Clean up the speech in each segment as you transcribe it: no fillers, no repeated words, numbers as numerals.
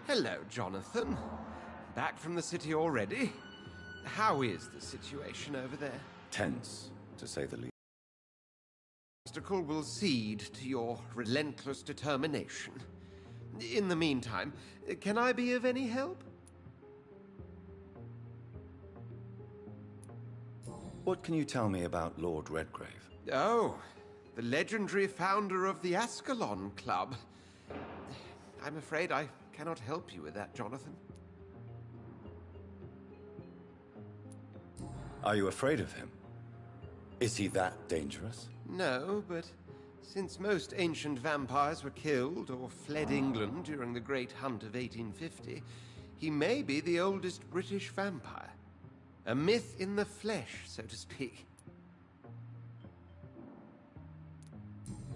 Hello, Jonathan. Back from the city already? How is the situation over there? Tense, to say the least. Obstacle will cede to your relentless determination. In the meantime, can I be of any help? What can you tell me about Lord Redgrave? Oh, the legendary founder of the Ascalon Club. I'm afraid I cannot help you with that, Jonathan. Are you afraid of him? Is he that dangerous? No, but since most ancient vampires were killed or fled England during the Great Hunt of 1850, he may be the oldest British vampire. A myth in the flesh, so to speak.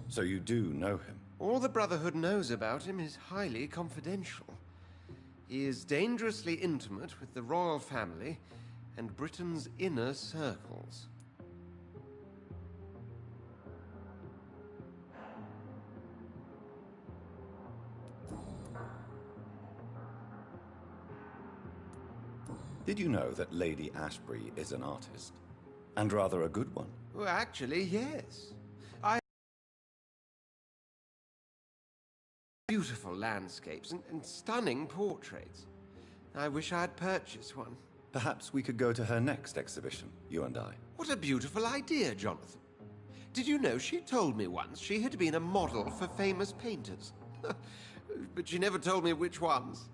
So you do know him? All the Brotherhood knows about him is highly confidential. He is dangerously intimate with the royal family and Britain's inner circles. Did you know that Lady Ashbury is an artist? And rather a good one? Well, actually, yes. Beautiful landscapes and stunning portraits. I wish I had purchased one. Perhaps we could go to her next exhibition, you and I. What a beautiful idea, Jonathan. Did you know she told me once she had been a model for famous painters? But she never told me which ones.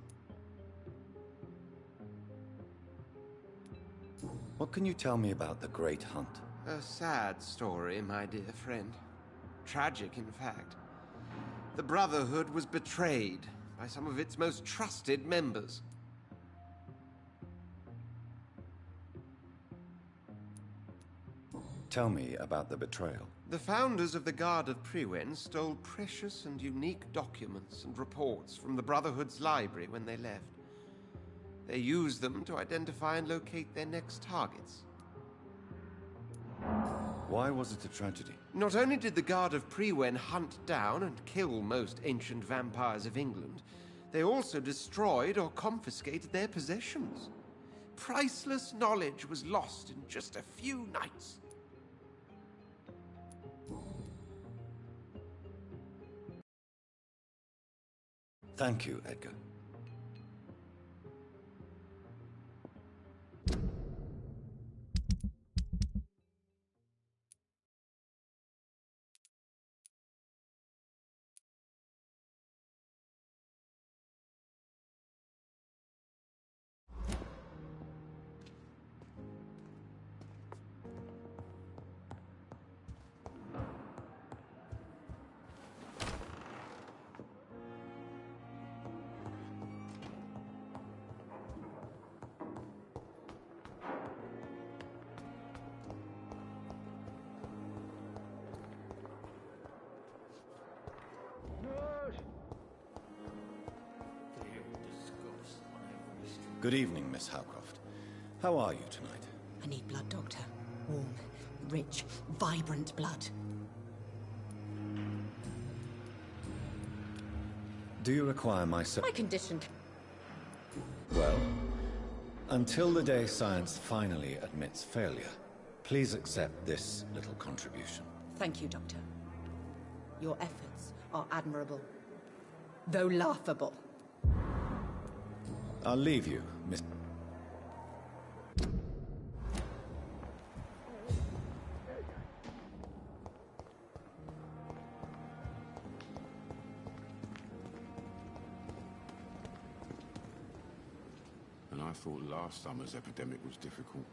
What can you tell me about the Great Hunt? A sad story, my dear friend. Tragic, in fact. The Brotherhood was betrayed by some of its most trusted members. Tell me about the betrayal. The founders of the Guard of Priwen stole precious and unique documents and reports from the Brotherhood's library when they left. They used them to identify and locate their next targets. Why was it a tragedy? Not only did the Guard of Priwen hunt down and kill most ancient vampires of England, they also destroyed or confiscated their possessions. Priceless knowledge was lost in just a few nights. Thank you, Edgar. Good evening, Miss Howcroft. How are you tonight? I need blood, Doctor. Warm, rich, vibrant blood. Do you require my My condition. Well, until the day science finally admits failure, please accept this little contribution. Thank you, Doctor. Your efforts are admirable, though laughable. I'll leave you, Miss... And I thought last summer's epidemic was difficult.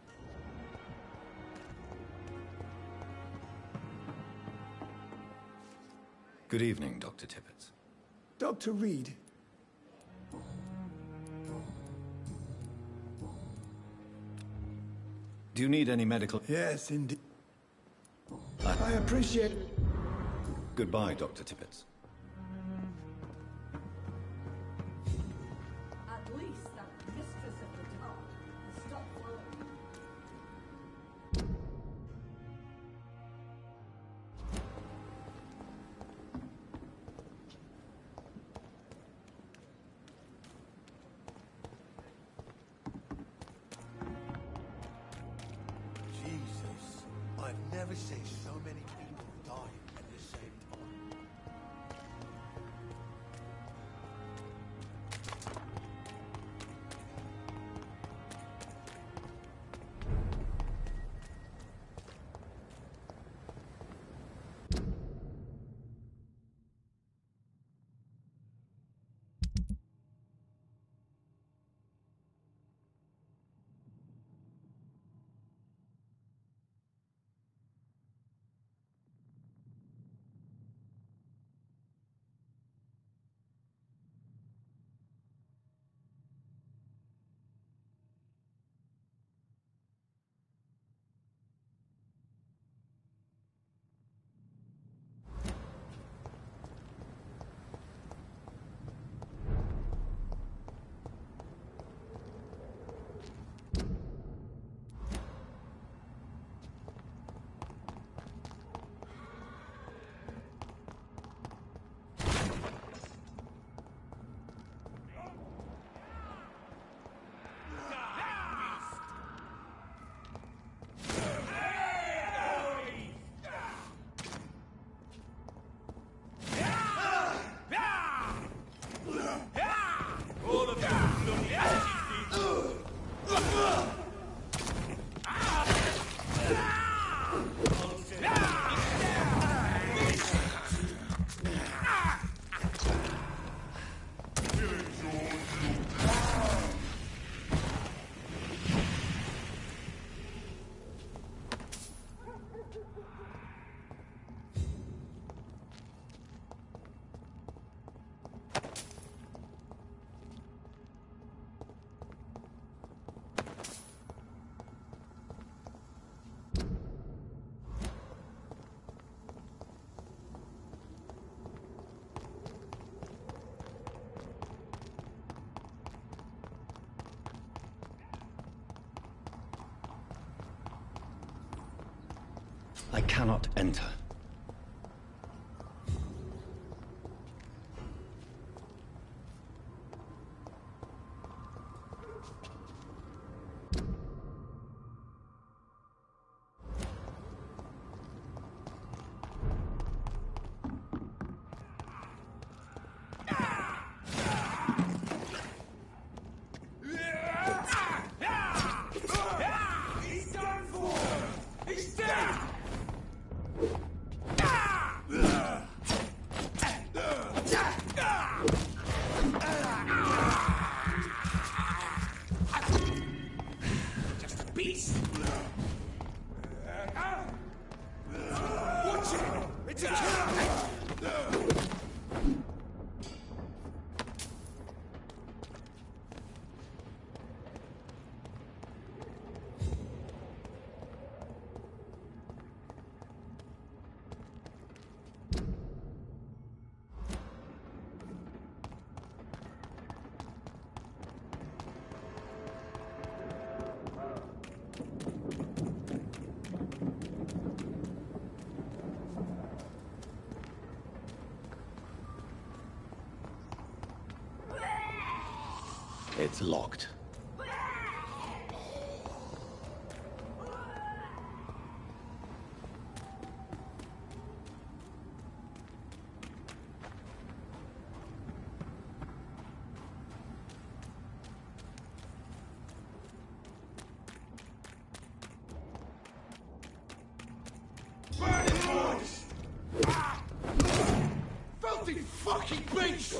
Good evening, Dr. Tippett. Dr. Reed. Do you need any medical... Yes, indeed. I appreciate it. Goodbye, Dr. Tippett. At least that mistress of the dark has stopped following. I've never seen so many people dying at the same time. I cannot enter. It's locked. Filthy fucking beast!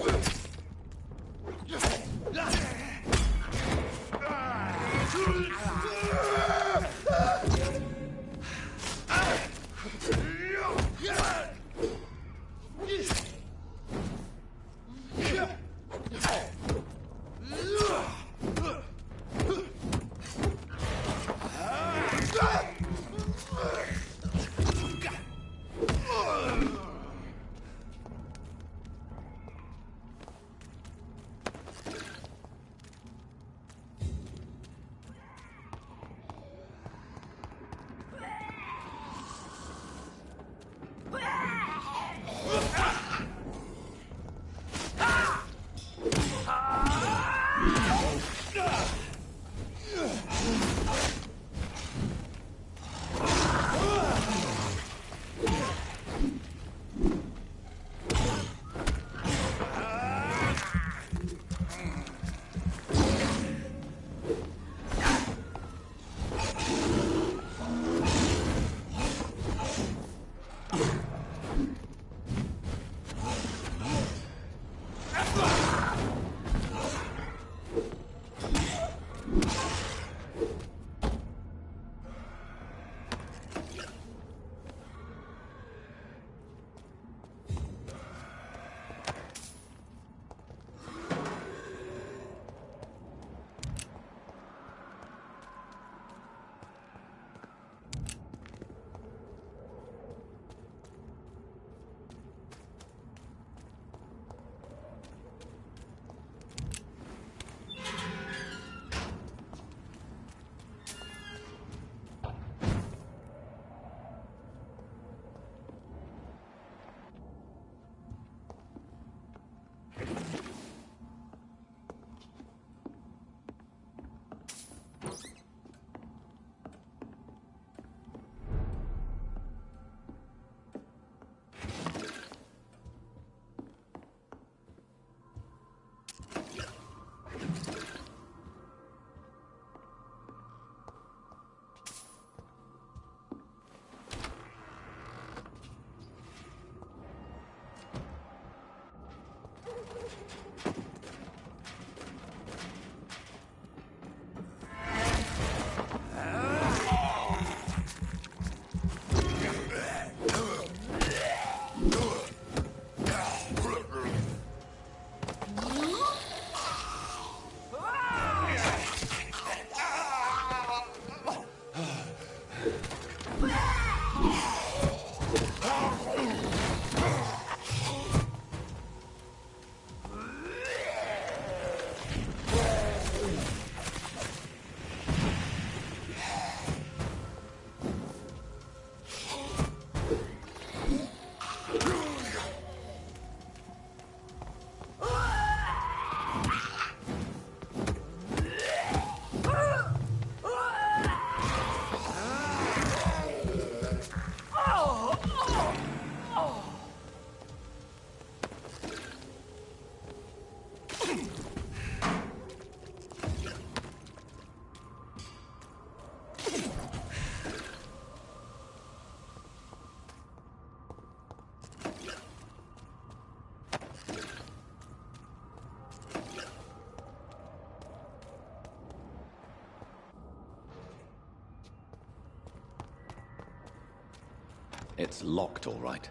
It's locked, all right.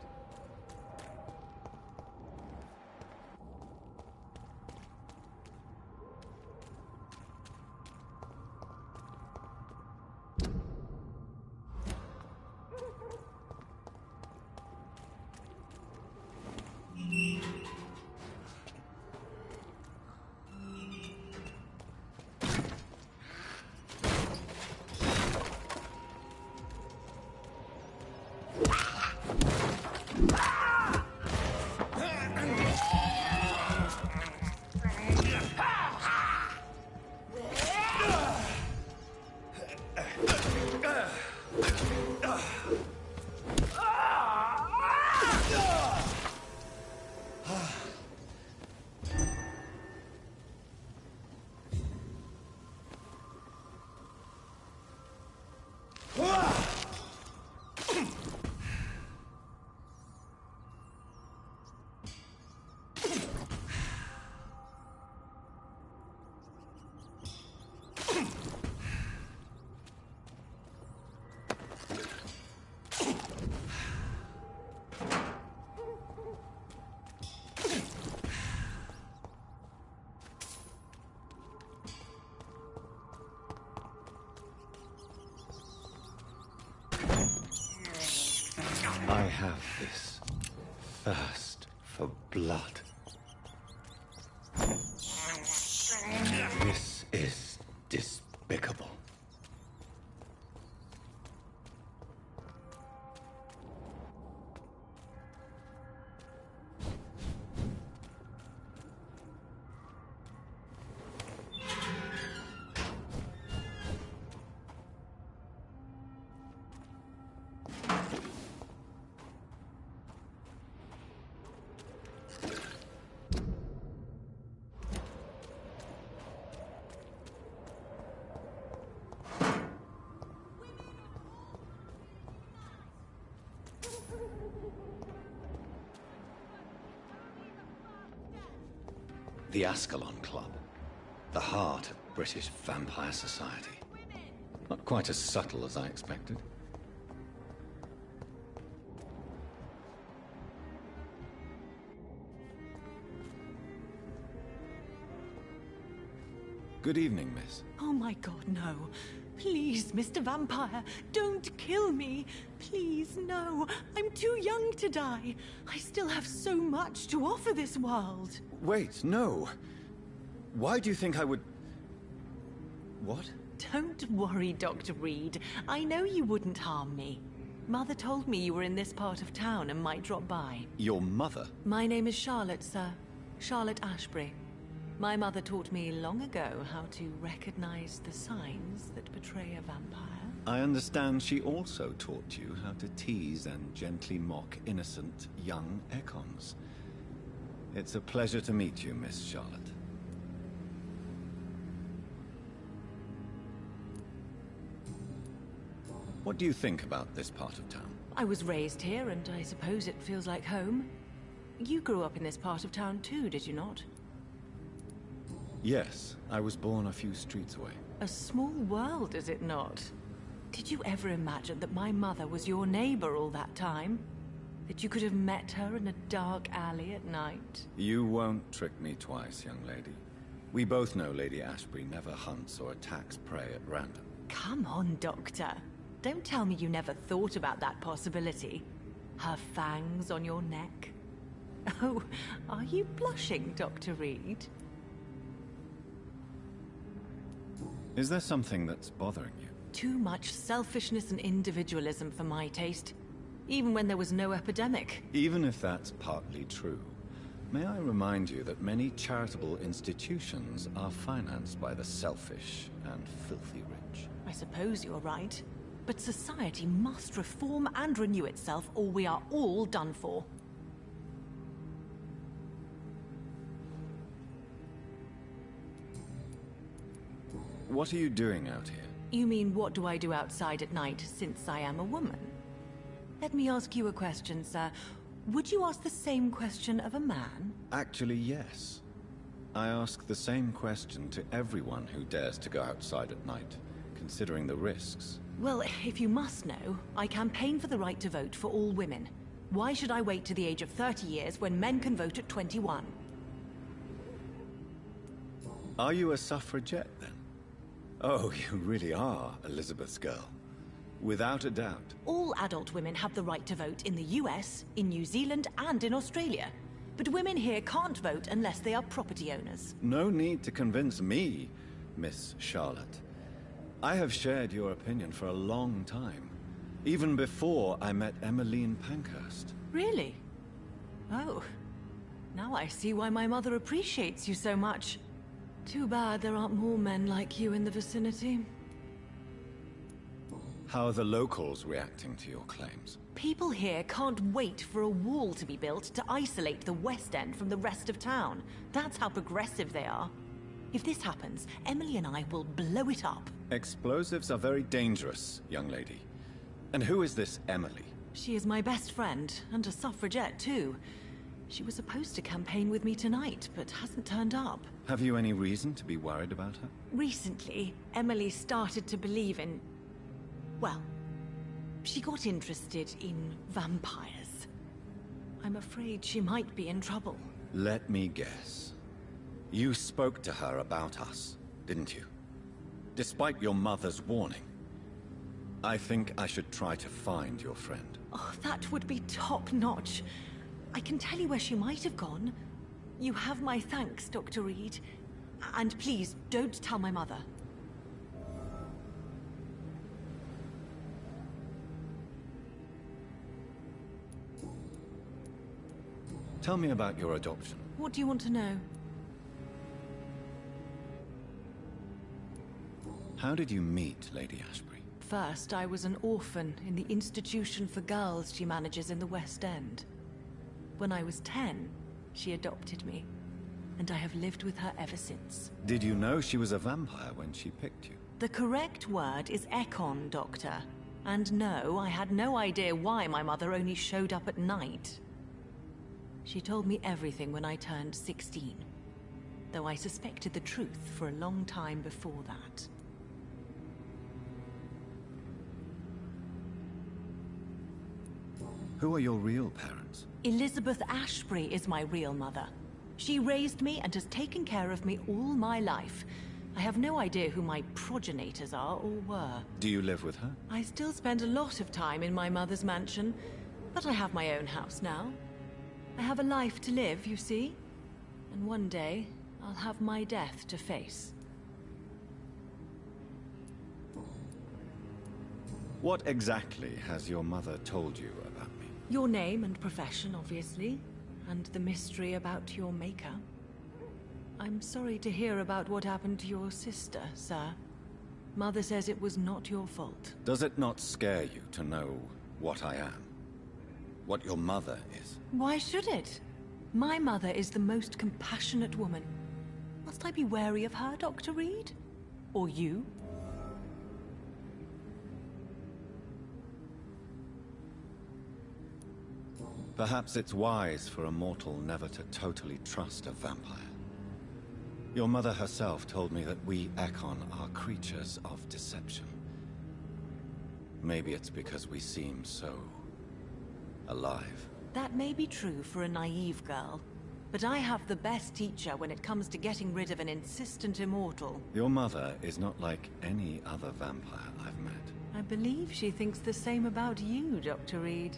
I have this thirst for blood. This is despicable. The Ascalon Club, the heart of British vampire society. Not quite as subtle as I expected. Good evening, miss. Oh my god, no. Please, Mr. Vampire, don't kill me. Please, no. I'm too young to die. I still have so much to offer this world. Wait, no. Why do you think I would... What? Don't worry, Dr. Reed. I know you wouldn't harm me. Mother told me you were in this part of town and might drop by. Your mother? My name is Charlotte, sir. Charlotte Ashbury. My mother taught me long ago how to recognize the signs that betray a vampire. I understand she also taught you how to tease and gently mock innocent young Ekons. It's a pleasure to meet you, Miss Charlotte. What do you think about this part of town? I was raised here, and I suppose it feels like home. You grew up in this part of town too, did you not? Yes, I was born a few streets away. A small world, is it not? Did you ever imagine that my mother was your neighbor all that time? That you could have met her in a dark alley at night? You won't trick me twice, young lady. We both know Lady Ashbury never hunts or attacks prey at random. Come on, Doctor. Don't tell me you never thought about that possibility. Her fangs on your neck. Oh, are you blushing, Dr. Reed? Is there something that's bothering you? Too much selfishness and individualism for my taste. Even when there was no epidemic. Even if that's partly true, may I remind you that many charitable institutions are financed by the selfish and filthy rich? I suppose you're right. But society must reform and renew itself, or we are all done for. What are you doing out here? You mean, what do I do outside at night, since I am a woman? Let me ask you a question, sir. Would you ask the same question of a man? Actually, yes. I ask the same question to everyone who dares to go outside at night, considering the risks. Well, if you must know, I campaign for the right to vote for all women. Why should I wait to the age of 30 years when men can vote at 21? Are you a suffragette, then? Oh, you really are Elizabeth's girl. Without a doubt. All adult women have the right to vote in the US, in New Zealand, and in Australia. But women here can't vote unless they are property owners. No need to convince me, Miss Charlotte. I have shared your opinion for a long time. Even before I met Emmeline Pankhurst. Really? Oh. Now I see why my mother appreciates you so much. Too bad there aren't more men like you in the vicinity. How are the locals reacting to your claims? People here can't wait for a wall to be built to isolate the West End from the rest of town. That's how progressive they are. If this happens, Emily and I will blow it up. Explosives are very dangerous, young lady. And who is this Emily? She is my best friend, and a suffragette too. She was supposed to campaign with me tonight, but hasn't turned up. Have you any reason to be worried about her? Recently, Emily started to believe in... well, she got interested in vampires. I'm afraid she might be in trouble. Let me guess. You spoke to her about us, didn't you? Despite your mother's warning. I think I should try to find your friend. Oh, that would be top-notch. I can tell you where she might have gone. You have my thanks, Dr. Reed. And please, don't tell my mother. Tell me about your adoption. What do you want to know? How did you meet Lady Ashbury? First, I was an orphan in the institution for girls she manages in the West End. When I was 10, she adopted me, and I have lived with her ever since. Did you know she was a vampire when she picked you? The correct word is Ekon, Doctor. And no, I had no idea why my mother only showed up at night. She told me everything when I turned 16, though I suspected the truth for a long time before that. Who are your real parents? Elizabeth Ashbury is my real mother. She raised me and has taken care of me all my life. I have no idea who my progenitors are or were. Do you live with her? I still spend a lot of time in my mother's mansion, but I have my own house now. I have a life to live, you see. And one day, I'll have my death to face. What exactly has your mother told you about me? Your name and profession, obviously, and the mystery about your maker. I'm sorry to hear about what happened to your sister, sir. Mother says it was not your fault. Does it not scare you to know what I am? What your mother is? Why should it? My mother is the most compassionate woman. Must I be wary of her, Dr. Reed? Or you? Perhaps it's wise for a mortal never to totally trust a vampire. Your mother herself told me that we Ekon are creatures of deception. Maybe it's because we seem so... alive. That may be true for a naive girl, but I have the best teacher when it comes to getting rid of an insistent immortal. Your mother is not like any other vampire I've met. I believe she thinks the same about you, Dr. Reed.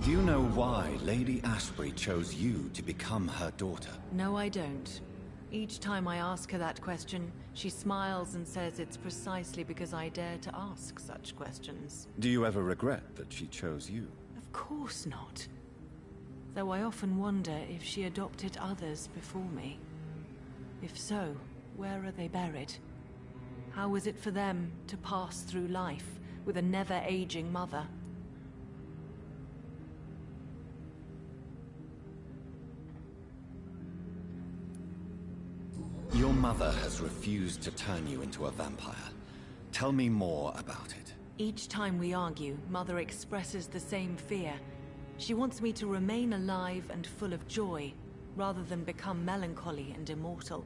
Do you know why Lady Ashbury chose you to become her daughter? No, I don't. Each time I ask her that question, she smiles and says it's precisely because I dare to ask such questions. Do you ever regret that she chose you? Of course not. Though I often wonder if she adopted others before me. If so, where are they buried? How was it for them to pass through life with a never-aging mother? Your mother has refused to turn you into a vampire. Tell me more about it. Each time we argue, Mother expresses the same fear. She wants me to remain alive and full of joy, rather than become melancholy and immortal.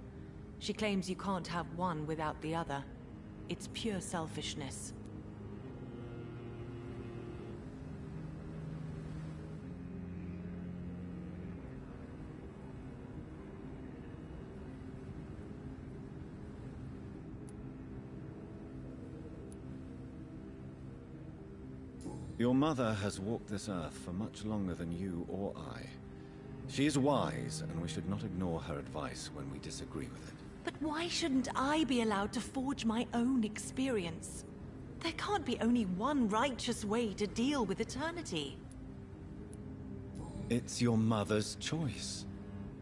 She claims you can't have one without the other. It's pure selfishness. Your mother has walked this earth for much longer than you or I. She is wise, and we should not ignore her advice when we disagree with it. But why shouldn't I be allowed to forge my own experience? There can't be only one righteous way to deal with eternity. It's your mother's choice.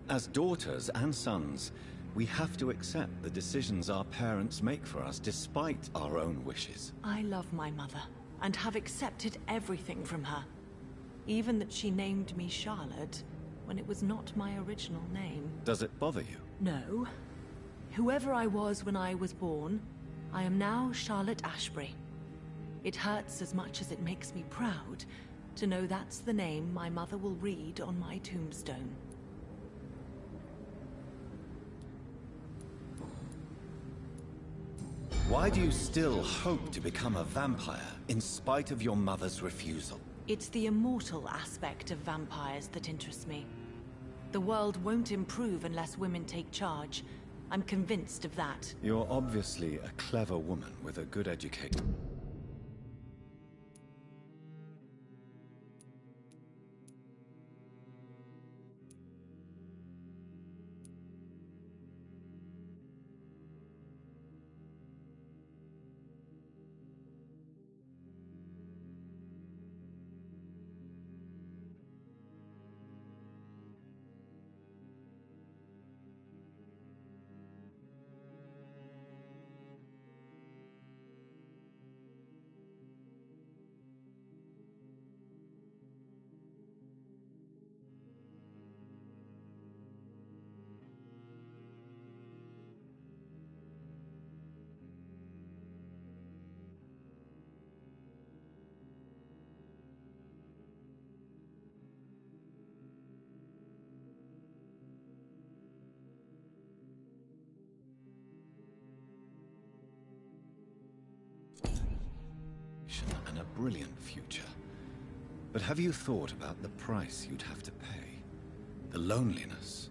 As daughters and sons, we have to accept the decisions our parents make for us despite our own wishes. I love my mother, and have accepted everything from her. Even that she named me Charlotte, when it was not my original name. Does it bother you? No. Whoever I was when I was born, I am now Charlotte Ashbury. It hurts as much as it makes me proud to know that's the name my mother will read on my tombstone. Why do you still hope to become a vampire, in spite of your mother's refusal? It's the immortal aspect of vampires that interests me. The world won't improve unless women take charge. I'm convinced of that. You're obviously a clever woman with a good education. And a brilliant future. But have you thought about the price you'd have to pay? The loneliness,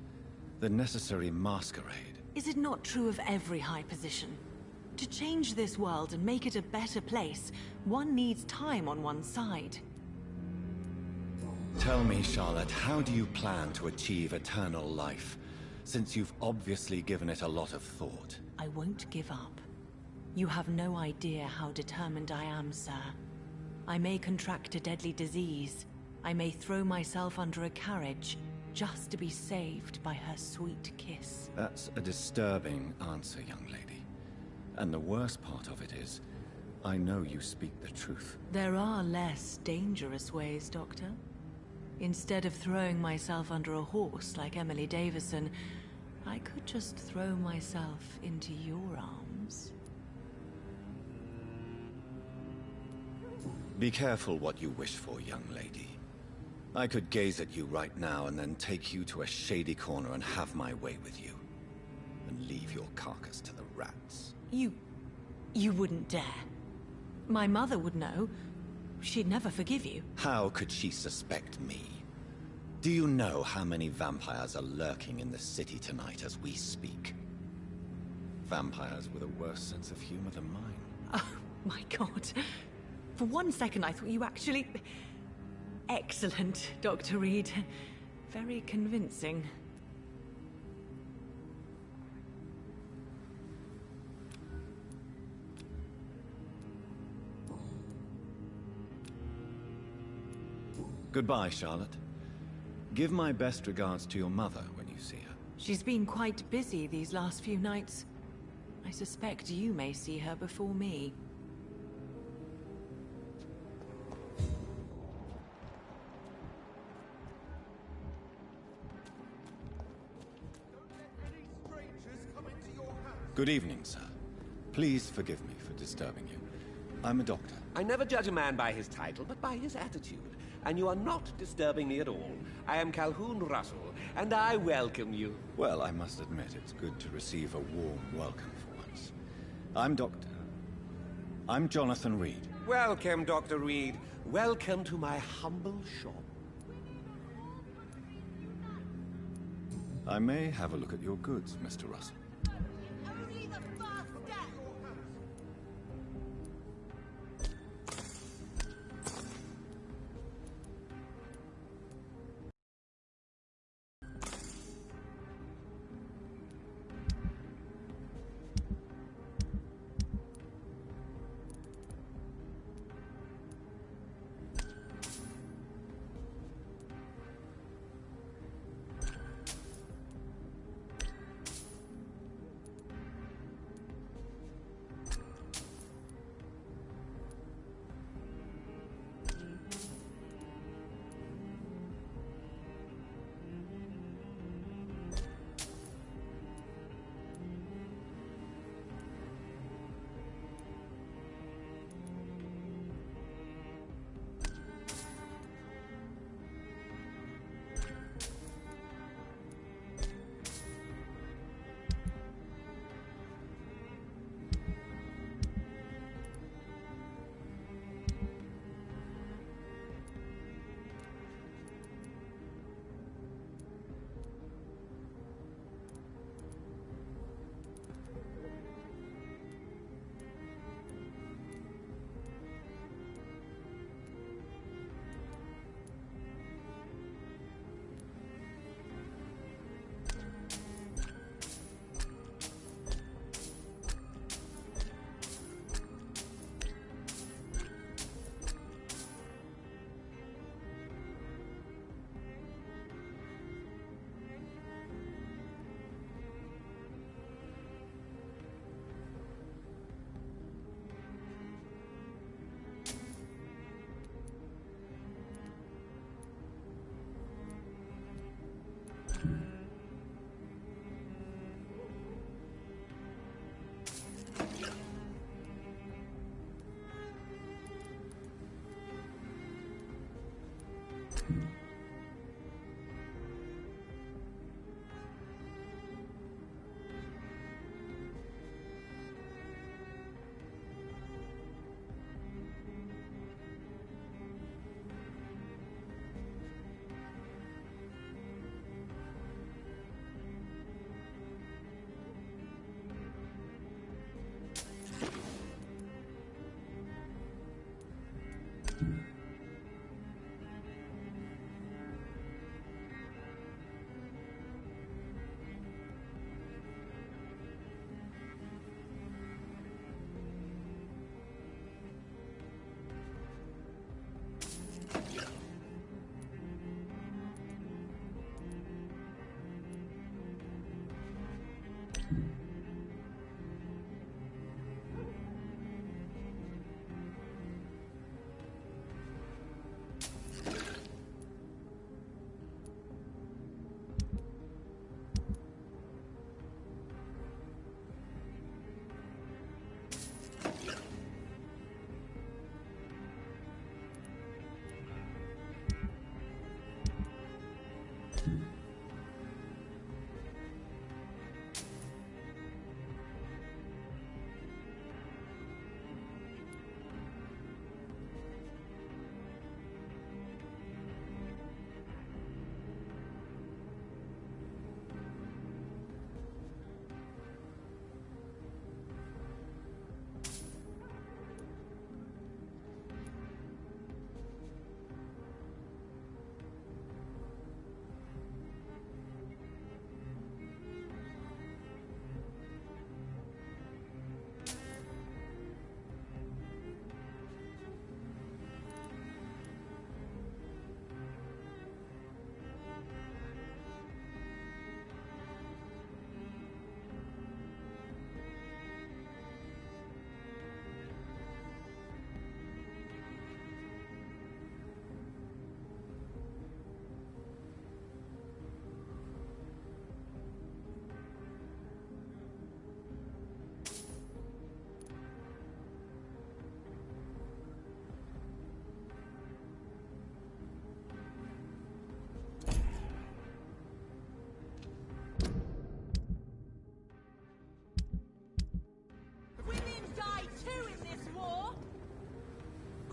the necessary masquerade. Is it not true of every high position? To change this world and make it a better place, one needs time on one's side. Tell me, Charlotte, how do you plan to achieve eternal life, since you've obviously given it a lot of thought? I won't give up. You have no idea how determined I am, sir. I may contract a deadly disease. I may throw myself under a carriage, just to be saved by her sweet kiss. That's a disturbing answer, young lady. And the worst part of it is, I know you speak the truth. There are less dangerous ways, Doctor. Instead of throwing myself under a horse like Emily Davison, I could just throw myself into your arms. Be careful what you wish for, young lady. I could gaze at you right now and then take you to a shady corner and have my way with you. And leave your carcass to the rats. You wouldn't dare. My mother would know. She'd never forgive you. How could she suspect me? Do you know how many vampires are lurking in the city tonight as we speak? Vampires with a worse sense of humor than mine. Oh, my God. For one second, I thought you actually... Excellent, Dr. Reed. Very convincing. Goodbye, Charlotte. Give my best regards to your mother when you see her. She's been quite busy these last few nights. I suspect you may see her before me. Good evening, sir. Please forgive me for disturbing you. I'm a doctor. I never judge a man by his title, but by his attitude. And you are not disturbing me at all. I am Calhoun Russell, and I welcome you. Well, I must admit it's good to receive a warm welcome for once. I'm Jonathan Reed. Welcome, Dr. Reed. Welcome to my humble shop. I may have a look at your goods, Mr. Russell. Only the first step!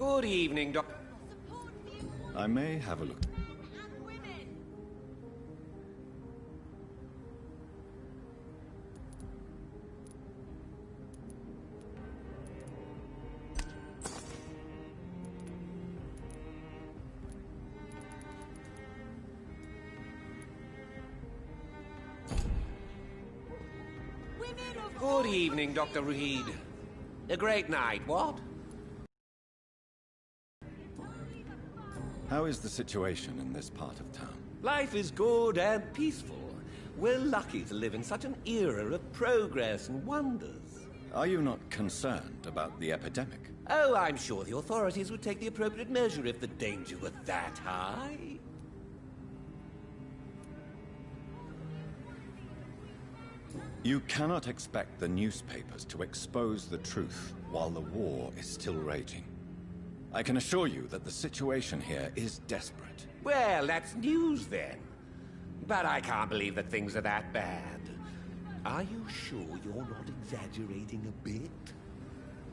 Good evening, Doctor. I may have a look. Good evening, Dr. Reed. A great night, what? How is the situation in this part of town? Life is good and peaceful. We're lucky to live in such an era of progress and wonders. Are you not concerned about the epidemic? Oh, I'm sure the authorities would take the appropriate measure if the danger were that high. You cannot expect the newspapers to expose the truth while the war is still raging. I can assure you that the situation here is desperate. Well, that's news then. But I can't believe that things are that bad. Are you sure you're not exaggerating a bit?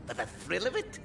For the thrill of it?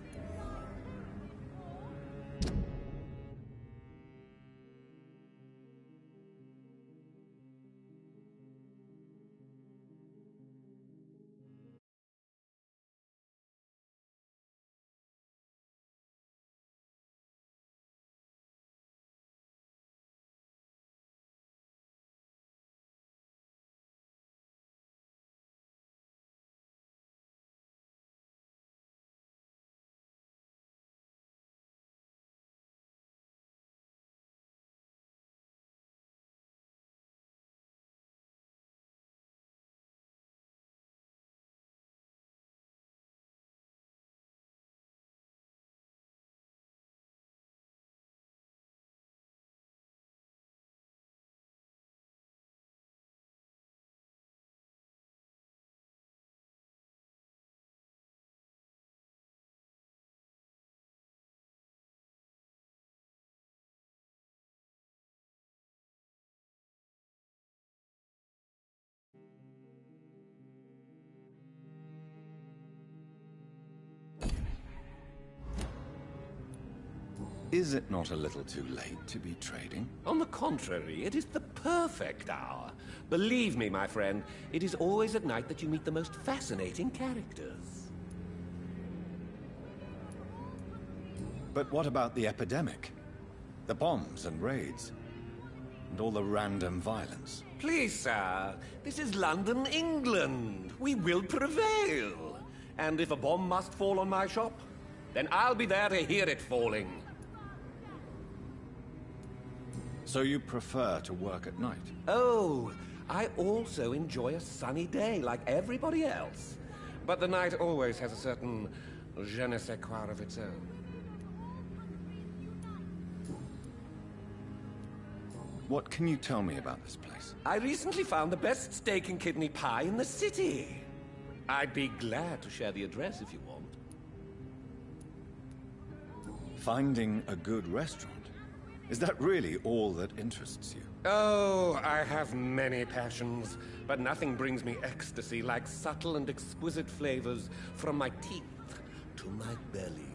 Is it not a little too late to be trading? On the contrary, it is the perfect hour. Believe me, my friend, it is always at night that you meet the most fascinating characters. But what about the epidemic? The bombs and raids? And all the random violence? Please, sir, this is London, England. We will prevail. And if a bomb must fall on my shop, then I'll be there to hear it falling. So you prefer to work at night? Oh, I also enjoy a sunny day like everybody else. But the night always has a certain je ne sais quoi of its own. What can you tell me about this place? I recently found the best steak and kidney pie in the city. I'd be glad to share the address if you want. Finding a good restaurant? Is that really all that interests you? Oh, I have many passions, but nothing brings me ecstasy like subtle and exquisite flavors from my teeth to my belly.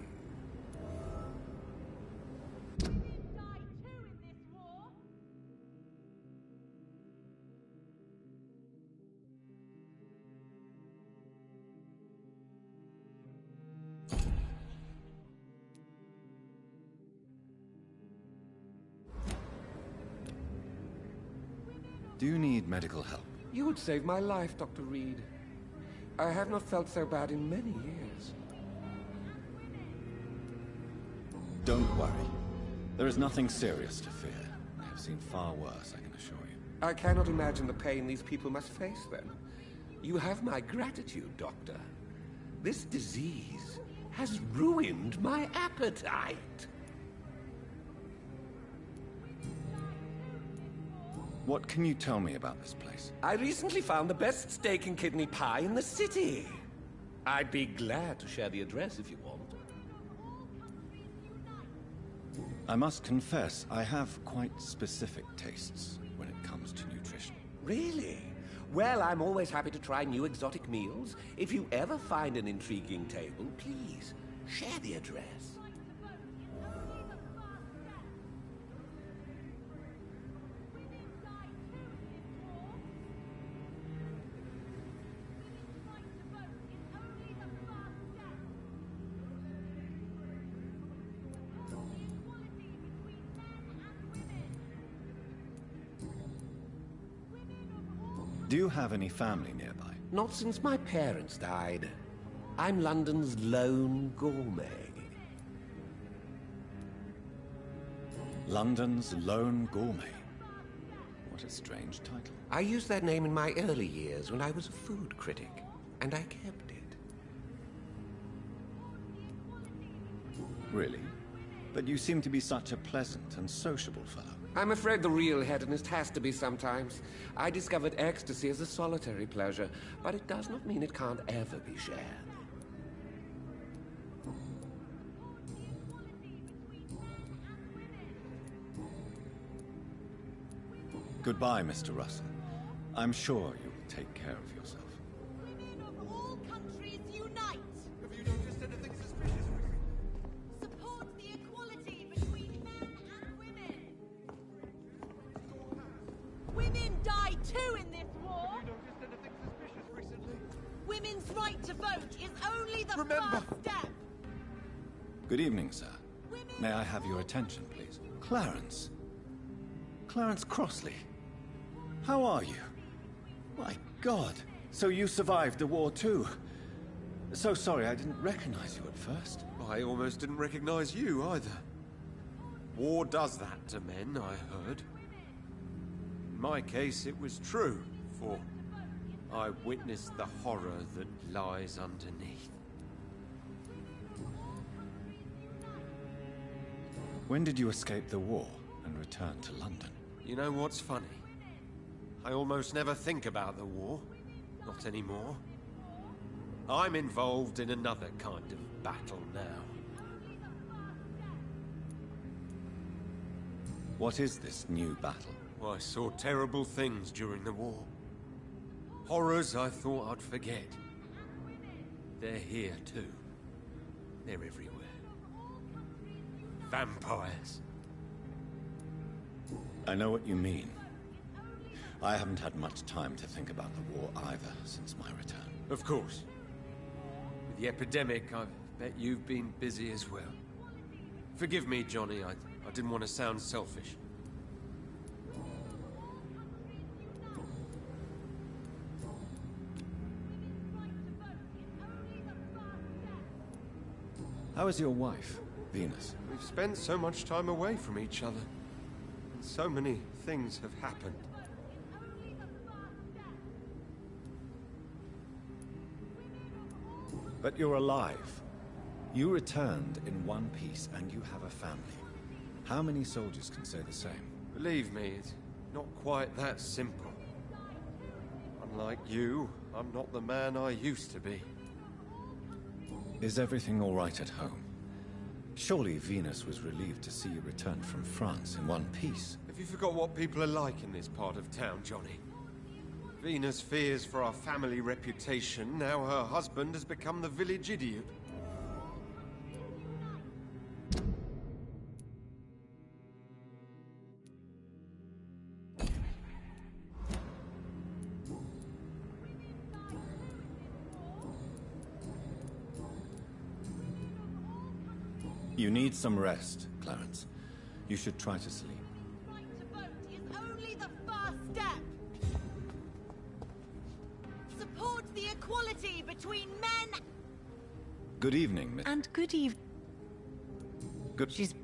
Do you need medical help? You would save my life, Dr. Reed. I have not felt so bad in many years. Don't worry. There is nothing serious to fear. I have seen far worse, I can assure you. I cannot imagine the pain these people must face then. You have my gratitude, Doctor. This disease has ruined my appetite. What can you tell me about this place? I recently found the best steak and kidney pie in the city. I'd be glad to share the address if you want. I must confess, I have quite specific tastes when it comes to nutrition. Really? Well, I'm always happy to try new exotic meals. If you ever find an intriguing table, please share the address. you have any family nearby? Not since my parents died. I'm London's lone gourmet. London's lone gourmet? What a strange title. I used that name in my early years when I was a food critic, and I kept it. Really? But you seem to be such a pleasant and sociable fellow. I'm afraid the real hedonist has to be sometimes. I discovered ecstasy as a solitary pleasure, but it does not mean it can't ever be shared. Goodbye, Mr. Russell. I'm sure you'll take care of yourself. Women of all countries unite! Have you noticed anything suspicious? Support the equality between men and women! Women die too in this war! Have you noticed anything suspicious recently? Women's right to vote is only the Remember- first step! Good evening, sir. May I have your attention, please? Clarence. Clarence Crossley. How are you? My God. So you survived the war too. So sorry I didn't recognize you at first. I almost didn't recognize you either. War does that to men, I heard. In my case, it was true, for I witnessed the horror that lies underneath. When did you escape the war and return to London? You know what's funny? I almost never think about the war. Not anymore. I'm involved in another kind of battle now. What is this new battle? I saw terrible things during the war. Horrors I thought I'd forget. They're here too. They're everywhere. Vampires. I know what you mean. I haven't had much time to think about the war either since my return. Of course. With the epidemic, I bet you've been busy as well. Forgive me, Johnny. I didn't want to sound selfish. How is your wife, Venus? We've spent so much time away from each other. And so many things have happened. But you're alive. You returned in one piece and you have a family. How many soldiers can say the same? Believe me, it's not quite that simple. Unlike you, I'm not the man I used to be. Is everything all right at home? Surely Venus was relieved to see you return from France in one piece. Have you forgot what people are like in this part of town, Johnny? Venus fears for our family reputation. Now her husband has become the village idiot. You need some rest, Clarence. You should try to sleep. Right to vote is only the first step! Support the equality between men... Good evening, Miss... And good evening. Good... She's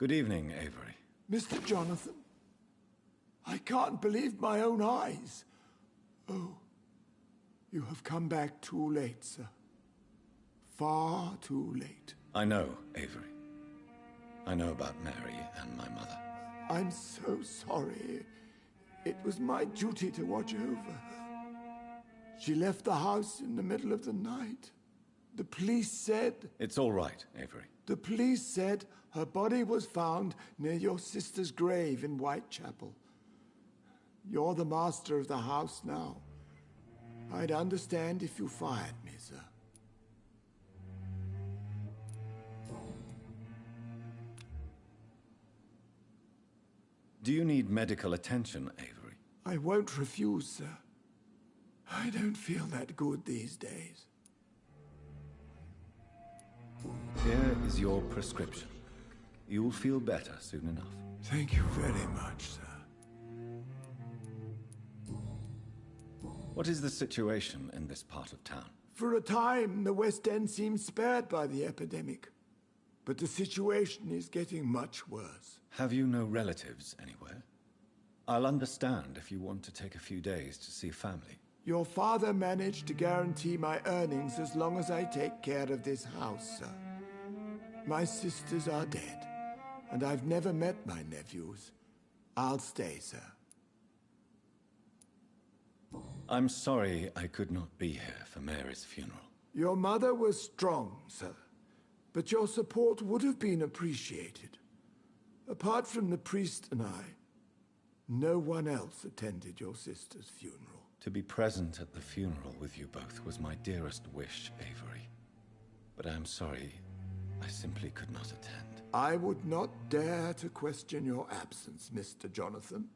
Good evening, Avery. Mr. Jonathan, I can't believe my own eyes. Oh, you have come back too late, sir. Far too late. I know, Avery. I know about Mary and my mother. I'm so sorry. It was my duty to watch over her. She left the house in the middle of the night. The police said... It's all right, Avery. The police said her body was found near your sister's grave in Whitechapel. You're the master of the house now. I'd understand if you fired me, sir. Do you need medical attention, Avery? I won't refuse, sir. I don't feel that good these days. Here is your prescription. You'll feel better soon enough. Thank you very much, sir. What is the situation in this part of town? For a time, the West End seemed spared by the epidemic. But the situation is getting much worse. Have you no relatives anywhere? I'll understand if you want to take a few days to see family. Your father managed to guarantee my earnings as long as I take care of this house, sir. My sisters are dead, and I've never met my nephews. I'll stay, sir. I'm sorry I could not be here for Mary's funeral. Your mother was strong, sir, but your support would have been appreciated. Apart from the priest and I, no one else attended your sister's funeral. To be present at the funeral with you both was my dearest wish, Avery. But I'm sorry, I simply could not attend. I would not dare to question your absence, Mr. Jonathan.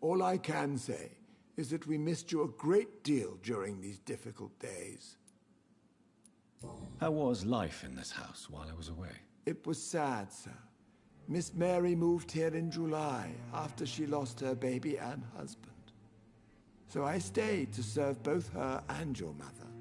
All I can say is that we missed you a great deal during these difficult days. How was life in this house while I was away? It was sad, sir. Miss Mary moved here in July after she lost her baby and husband. So I stayed to serve both her and your mother.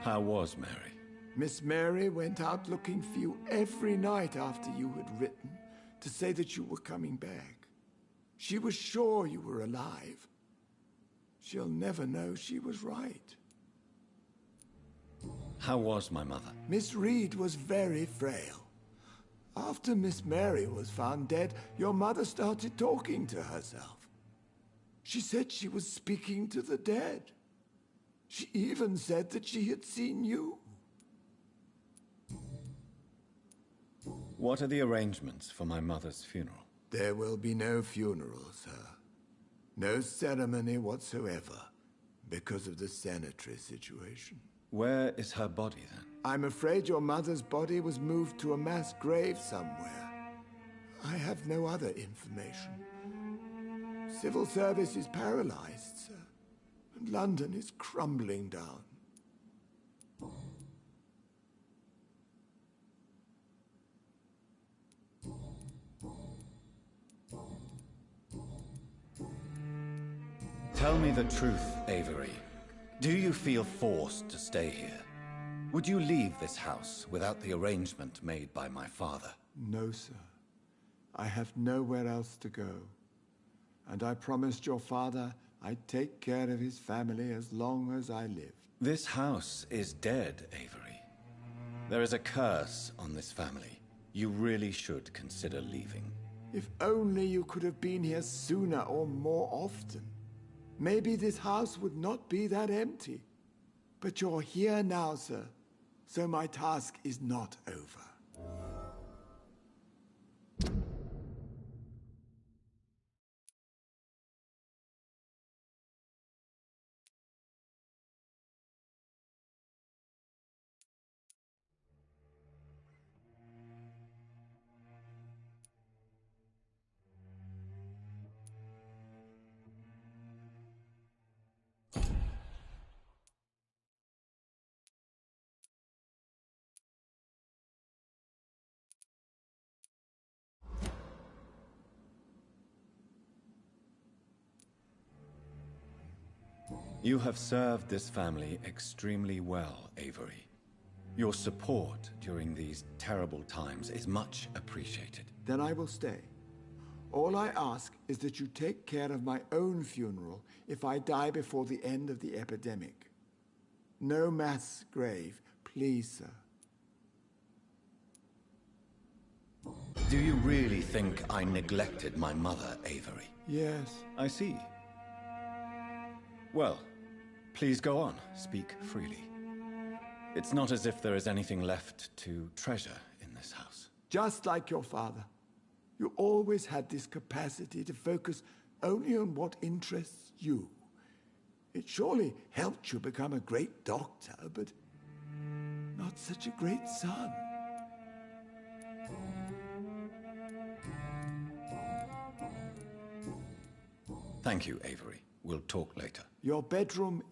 How was Mary? Miss Mary went out looking for you every night after you had written to say that you were coming back. She was sure you were alive. She'll never know she was right. How was my mother? Miss Reed was very frail. After Miss Mary was found dead, your mother started talking to herself. She said she was speaking to the dead. She even said that she had seen you. What are the arrangements for my mother's funeral? There will be no funeral, sir. No ceremony whatsoever, because of the sanitary situation. Where is her body, then? I'm afraid your mother's body was moved to a mass grave somewhere. I have no other information. Civil service is paralyzed, sir. And London is crumbling down. Tell me the truth, Avery. Do you feel forced to stay here? Would you leave this house without the arrangement made by my father? No, sir. I have nowhere else to go. And I promised your father I'd take care of his family as long as I lived. This house is dead, Avery. There is a curse on this family. You really should consider leaving. If only you could have been here sooner or more often. Maybe this house would not be that empty. But you're here now, sir, so my task is not over. You have served this family extremely well, Avery. Your support during these terrible times is much appreciated. Then I will stay. All I ask is that you take care of my own funeral if I die before the end of the epidemic. No mass grave, please, sir. Do you really think I neglected my mother, Avery? Yes. I see. Well, please go on. Speak freely. It's not as if there is anything left to treasure in this house. Just like your father. You always had this capacity to focus only on what interests you. It surely helped you become a great doctor, but not such a great son. Thank you, Avery. We'll talk later. Your bedroom...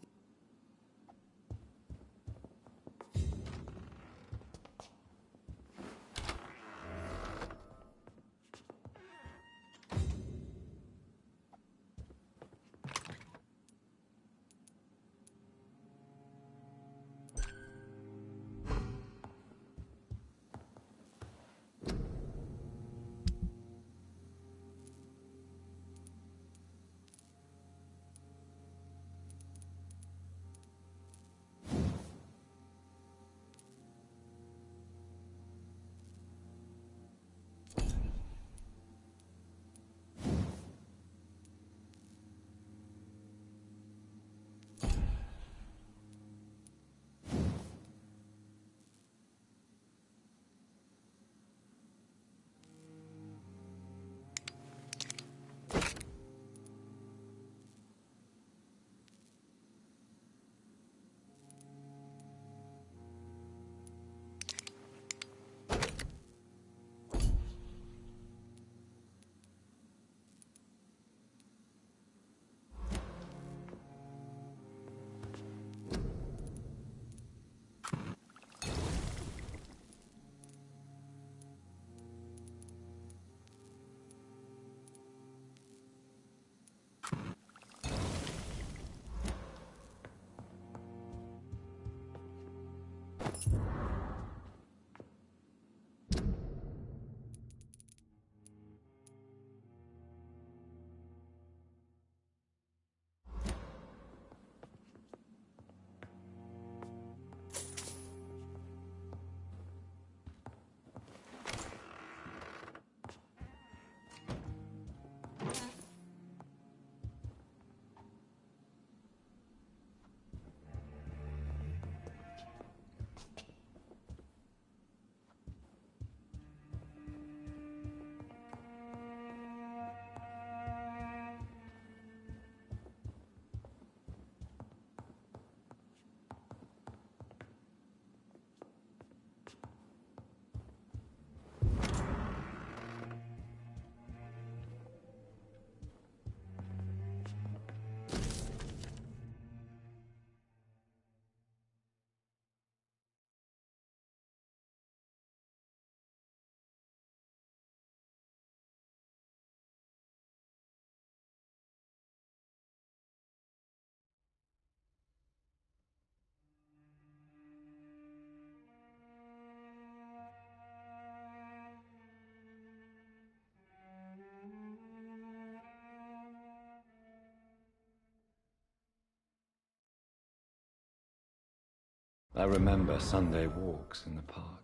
I remember Sunday walks in the park.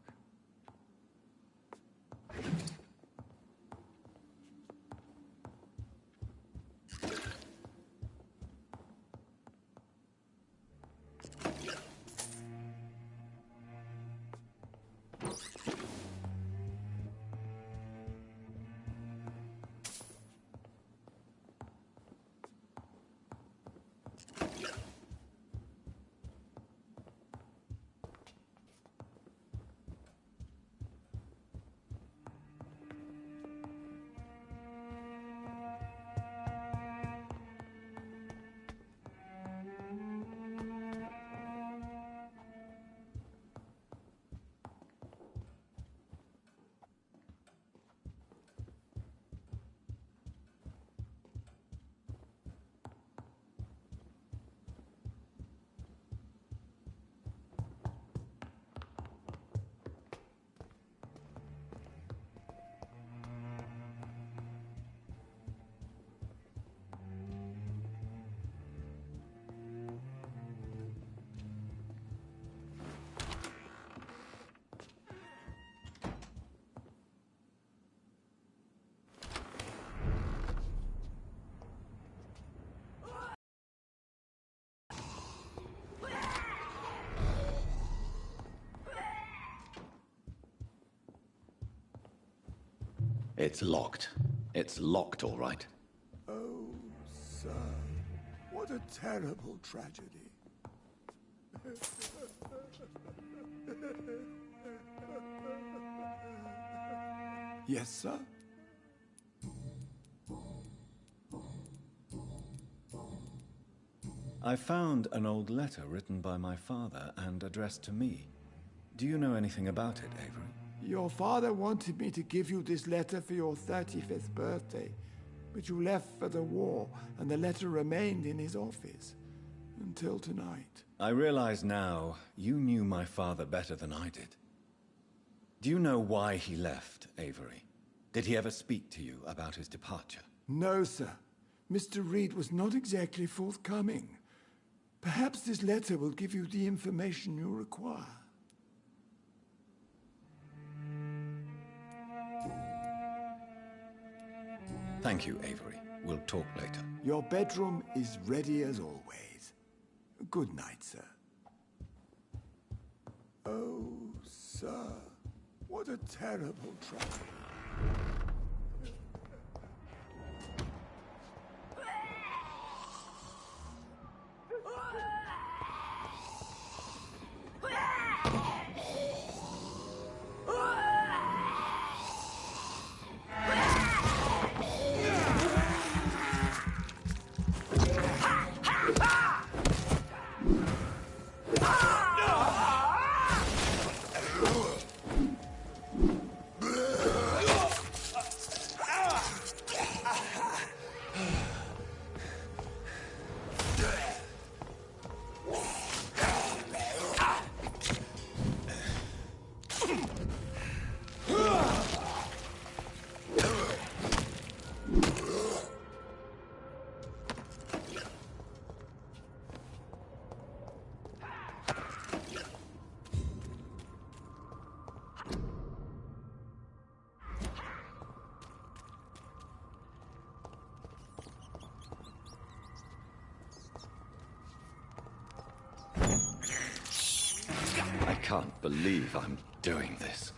It's locked. It's locked, all right. Oh, sir. What a terrible tragedy. Yes, sir? I found an old letter written by my father and addressed to me. Do you know anything about it, Avery? Your father wanted me to give you this letter for your 35th birthday, but you left for the war, and the letter remained in his office until tonight. I realize now you knew my father better than I did. Do you know why he left, Avery? Did he ever speak to you about his departure? No, sir. Mr. Reed was not exactly forthcoming. Perhaps this letter will give you the information you require. Thank you, Avery. We'll talk later. Your bedroom is ready as always. Good night, sir. Oh, sir. What a terrible tragedy. I can't believe I'm doing this.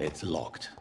It's locked.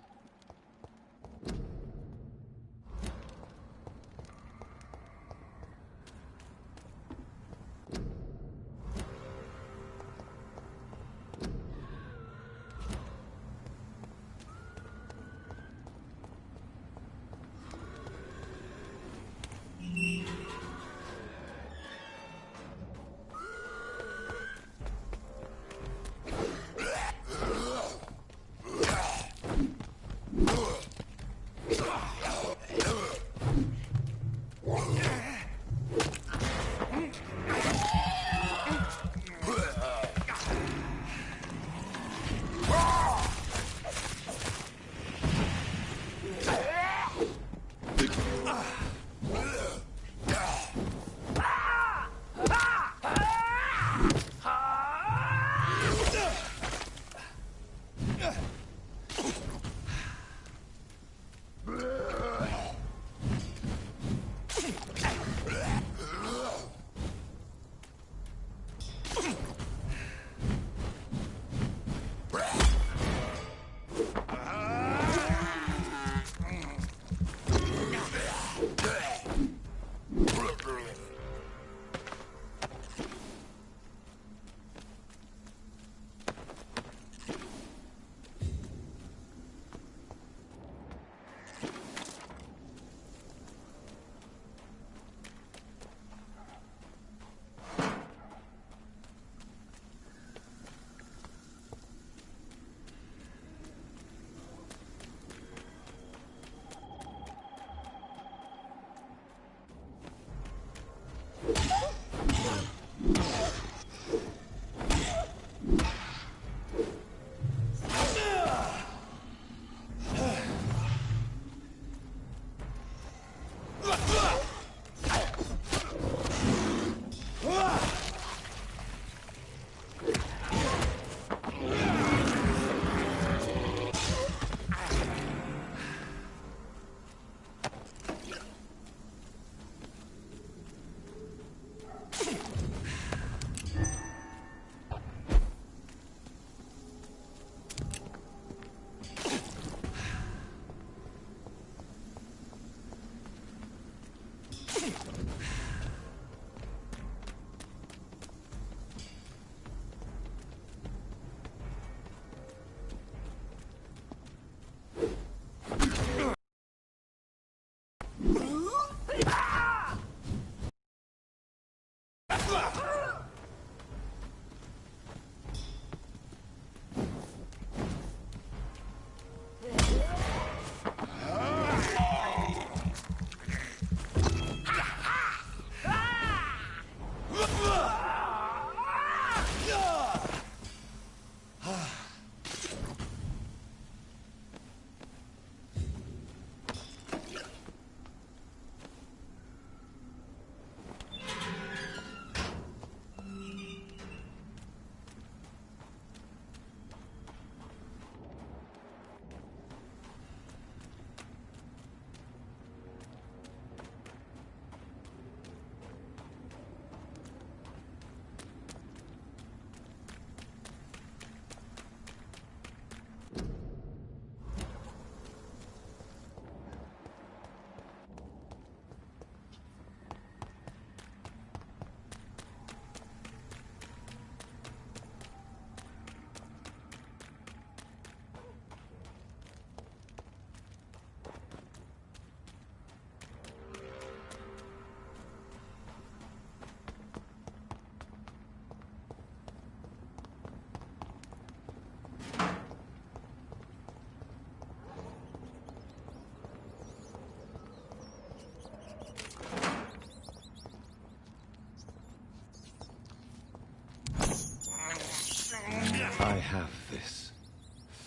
I have this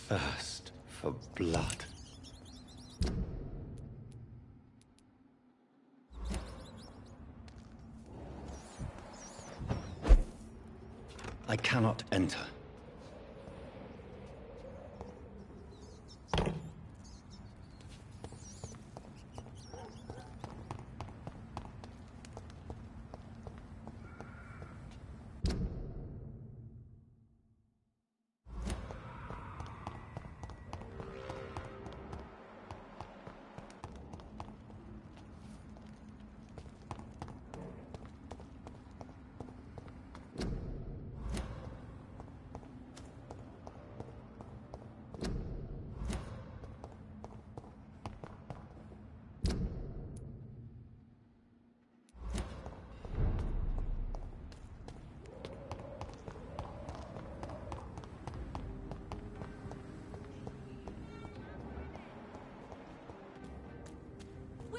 thirst for blood. I cannot enter.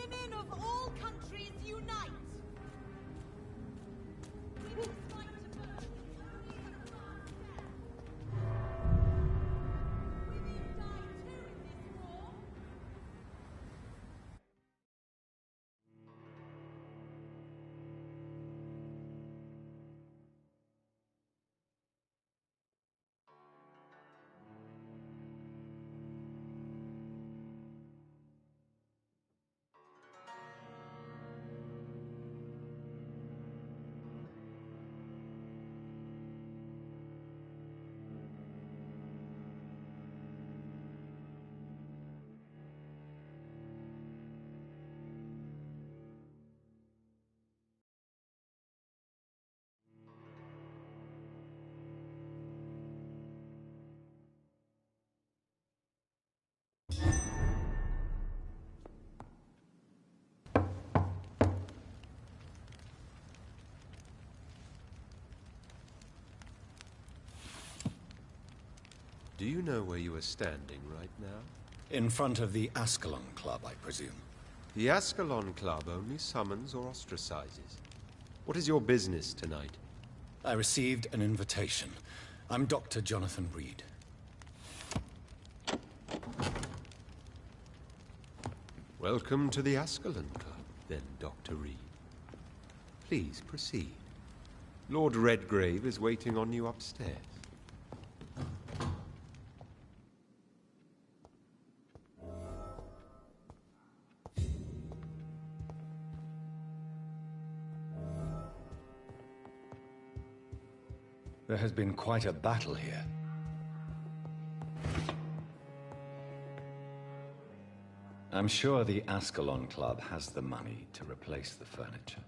Women of all countries unite! Women's right to vote is only a class step. Women die too in this war. Do you know where you are standing right now? In front of the Ascalon Club, I presume. The Ascalon Club only summons or ostracizes. What is your business tonight? I received an invitation. I'm Dr. Jonathan Reed. Welcome to the Ascalon Club, then, Dr. Reed. Please proceed. Lord Redgrave is waiting on you upstairs. There has been quite a battle here. I'm sure the Ascalon Club has the money to replace the furniture.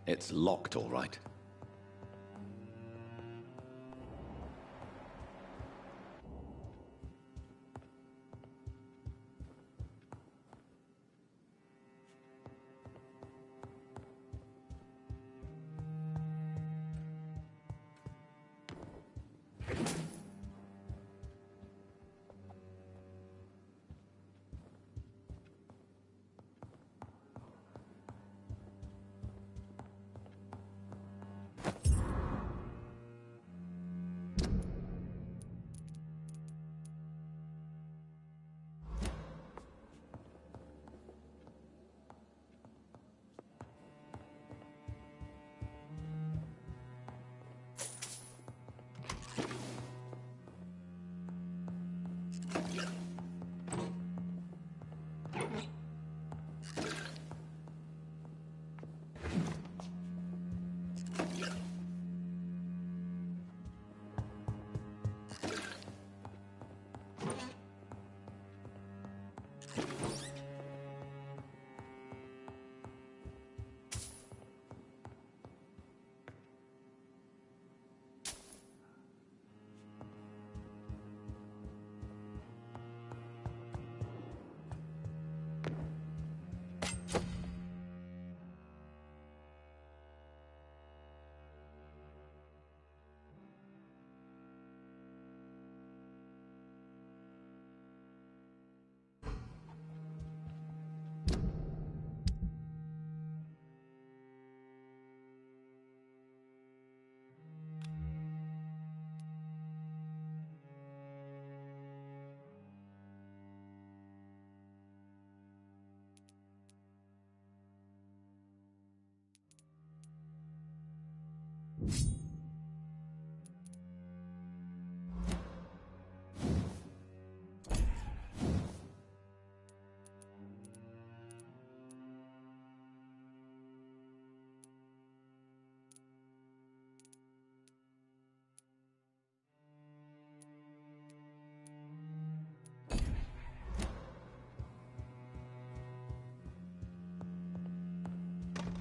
It's locked, all right.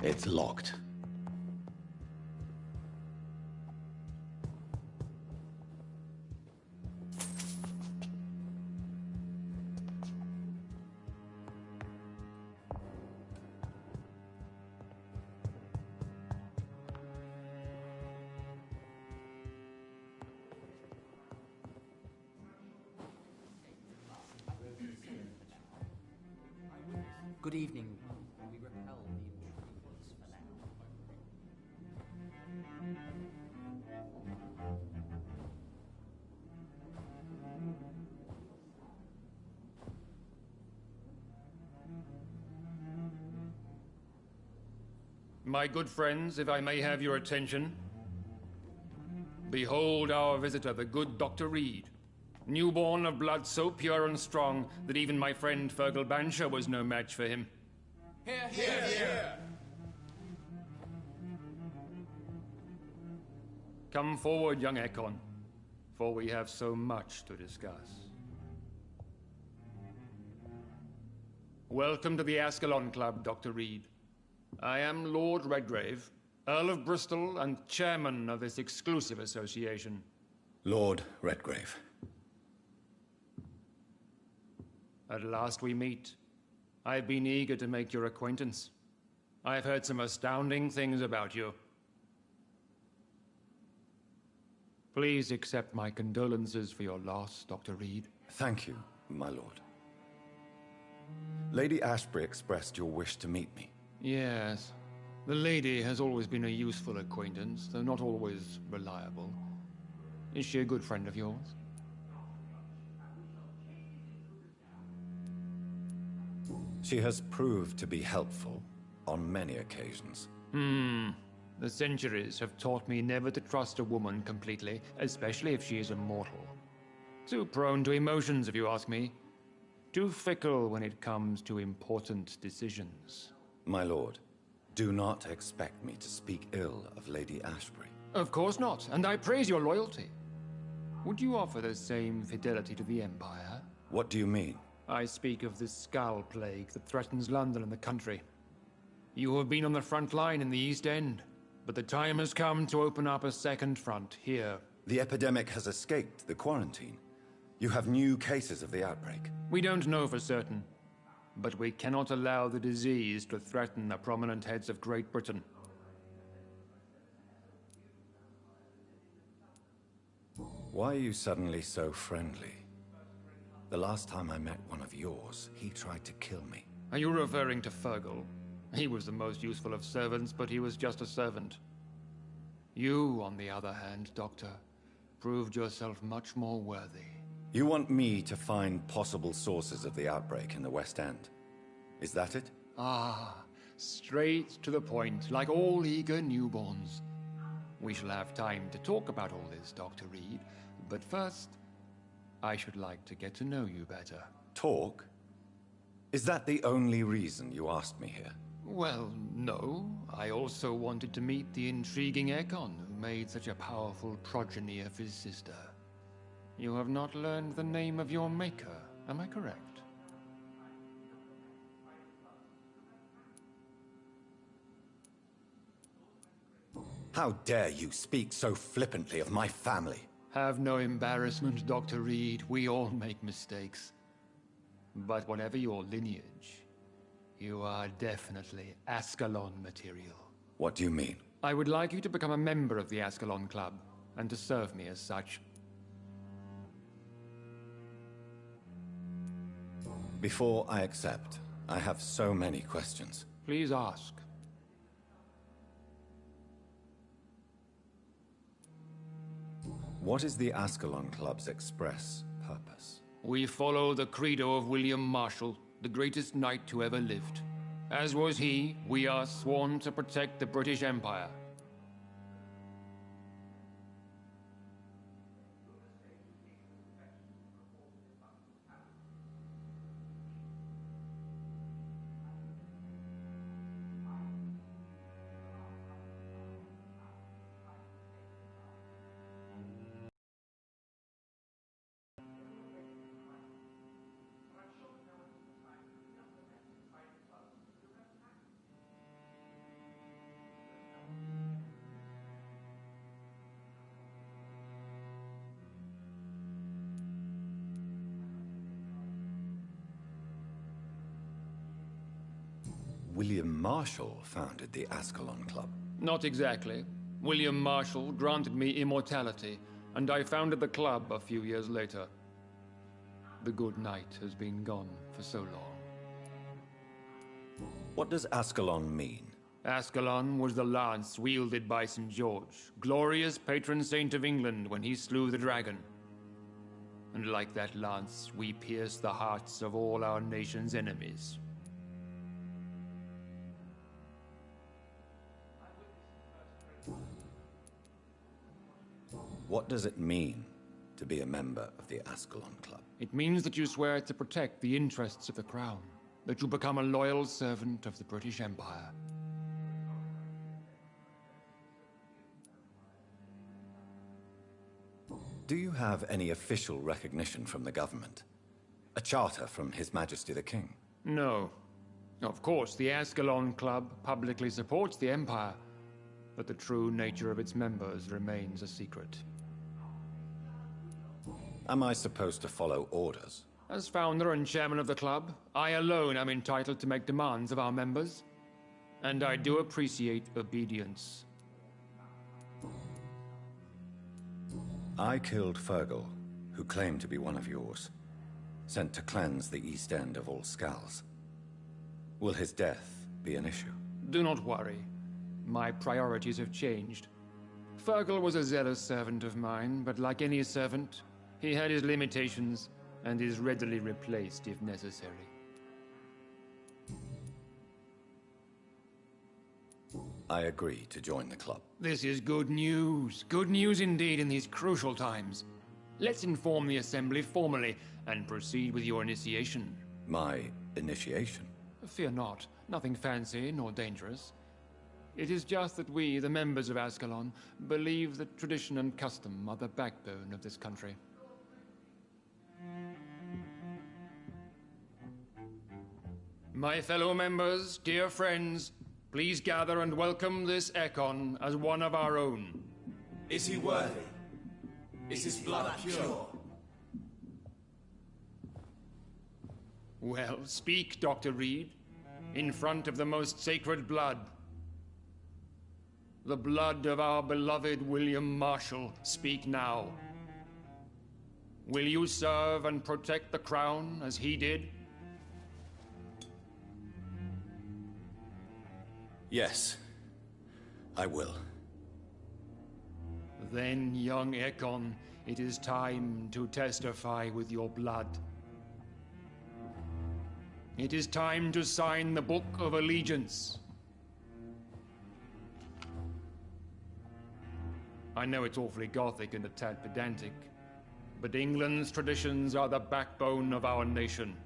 It's locked. Good evening. We repel the intruders for now. My good friends, if I may have your attention. Behold our visitor, the good Dr. Reed. Newborn of blood so pure and strong that even my friend Fergal Bansher was no match for him. Hear, hear, hear! Come forward, young Ekon, for we have so much to discuss. Welcome to the Ascalon Club, Dr. Reed. I am Lord Redgrave, Earl of Bristol and chairman of this exclusive association. Lord Redgrave. At last we meet. I've been eager to make your acquaintance. I've heard some astounding things about you. Please accept my condolences for your loss, Dr. Reed. Thank you, my lord. Lady Ashbury expressed your wish to meet me. Yes. The lady has always been a useful acquaintance, though not always reliable. Is she a good friend of yours? She has proved to be helpful on many occasions. The centuries have taught me never to trust a woman completely, especially if she is a mortal. Too prone to emotions, if you ask me. Too fickle when it comes to important decisions. My lord, do not expect me to speak ill of Lady Ashbury. Of course not, and I praise your loyalty. Would you offer the same fidelity to the Empire? What do you mean? I speak of the Skull Plague that threatens London and the country. You have been on the front line in the East End, but the time has come to open up a second front here. The epidemic has escaped the quarantine. You have new cases of the outbreak. We don't know for certain, but we cannot allow the disease to threaten the prominent heads of Great Britain. Why are you suddenly so friendly? The last time I met one of yours, he tried to kill me. Are you referring to Fergal? He was the most useful of servants, but he was just a servant. You, on the other hand, Doctor, proved yourself much more worthy. You want me to find possible sources of the outbreak in the West End? Is that it? Ah, straight to the point, like all eager newborns. We shall have time to talk about all this, Dr. Reed, but first, I should like to get to know you better. Talk? Is that the only reason you asked me here? Well, no. I also wanted to meet the intriguing Ekon, who made such a powerful progeny of his sister. You have not learned the name of your maker, am I correct? How dare you speak so flippantly of my family? Have no embarrassment, Dr. Reed. We all make mistakes. But whatever your lineage, you are definitely Ascalon material. What do you mean? I would like you to become a member of the Ascalon Club, and to serve me as such. Before I accept, I have so many questions. Please ask. What is the Ascalon Club's express purpose? We follow the credo of William Marshall, the greatest knight who ever lived. As was he, we are sworn to protect the British Empire. William Marshall founded the Ascalon Club. Not exactly. William Marshall granted me immortality, and I founded the club a few years later. The good knight has been gone for so long. What does Ascalon mean? Ascalon was the lance wielded by St. George, glorious patron saint of England when he slew the dragon. And like that lance, we pierce the hearts of all our nation's enemies. What does it mean to be a member of the Ascalon Club? It means that you swear to protect the interests of the Crown, that you become a loyal servant of the British Empire. Do you have any official recognition from the government? A charter from His Majesty the King? No. Of course, the Ascalon Club publicly supports the Empire, but the true nature of its members remains a secret. Am I supposed to follow orders? As founder and chairman of the club, I alone am entitled to make demands of our members. And I do appreciate obedience. I killed Fergal, who claimed to be one of yours, sent to cleanse the East End of all scowls. Will his death be an issue? Do not worry. My priorities have changed. Fergal was a zealous servant of mine, but like any servant, he had his limitations and is readily replaced if necessary. I agree to join the club. This is good news. Good news indeed in these crucial times. Let's inform the Assembly formally and proceed with your initiation. My initiation? Fear not. Nothing fancy nor dangerous. It is just that we, the members of Ascalon, believe that tradition and custom are the backbone of this country. My fellow members, dear friends, Please gather and welcome this Ekon as one of our own. Is he worthy? Is his blood pure? Well, speak, Dr. Reed, in front of the most sacred blood. The blood of our beloved William Marshall. Speak now. Will you serve and protect the crown as he did? Yes, I will. Then, young Ekon, it is time to testify with your blood. It is time to sign the Book of Allegiance. I know it's awfully gothic and a tad pedantic, but England's traditions are the backbone of our nation.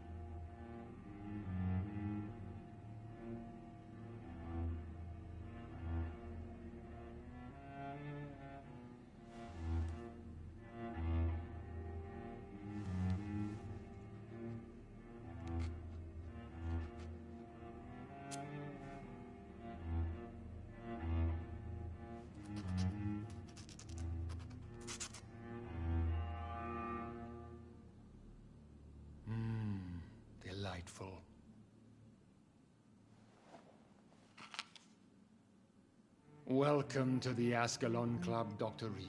Delightful. Welcome to the Ascalon Club, Dr. Reed.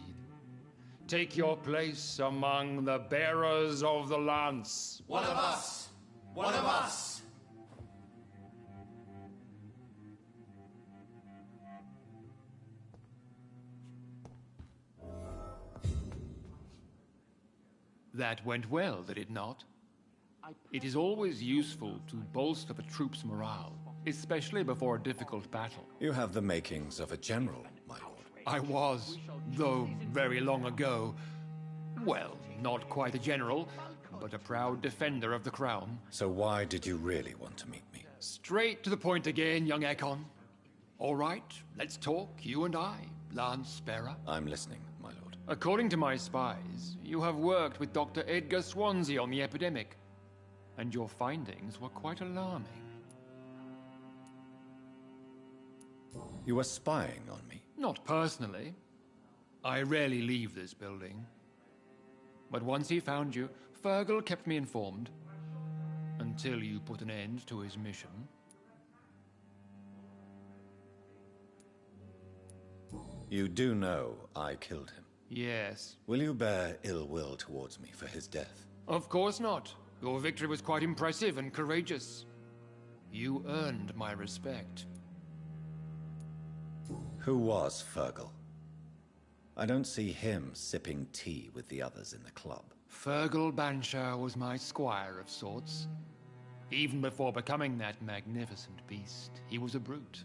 Take your place among the bearers of the lance. One of us! One of us! That went well, did it not? It is always useful to bolster the troops' morale, especially before a difficult battle. You have the makings of a general, my lord. I was, though very long ago. Well, not quite a general, but a proud defender of the crown. So why did you really want to meet me? Straight to the point again, young Ekon. All right, let's talk, you and I, Lance Bearer. I'm listening, my lord. According to my spies, you have worked with Dr. Edgar Swansea on the epidemic, and your findings were quite alarming. You were spying on me? Not personally. I rarely leave this building. But once he found you, Fergal kept me informed. Until you put an end to his mission. You do know I killed him? Yes. Will you bear ill will towards me for his death? Of course not. Your victory was quite impressive and courageous. You earned my respect. Who was Fergal? I don't see him sipping tea with the others in the club. Fergal Banshire was my squire of sorts. Even before becoming that magnificent beast, he was a brute.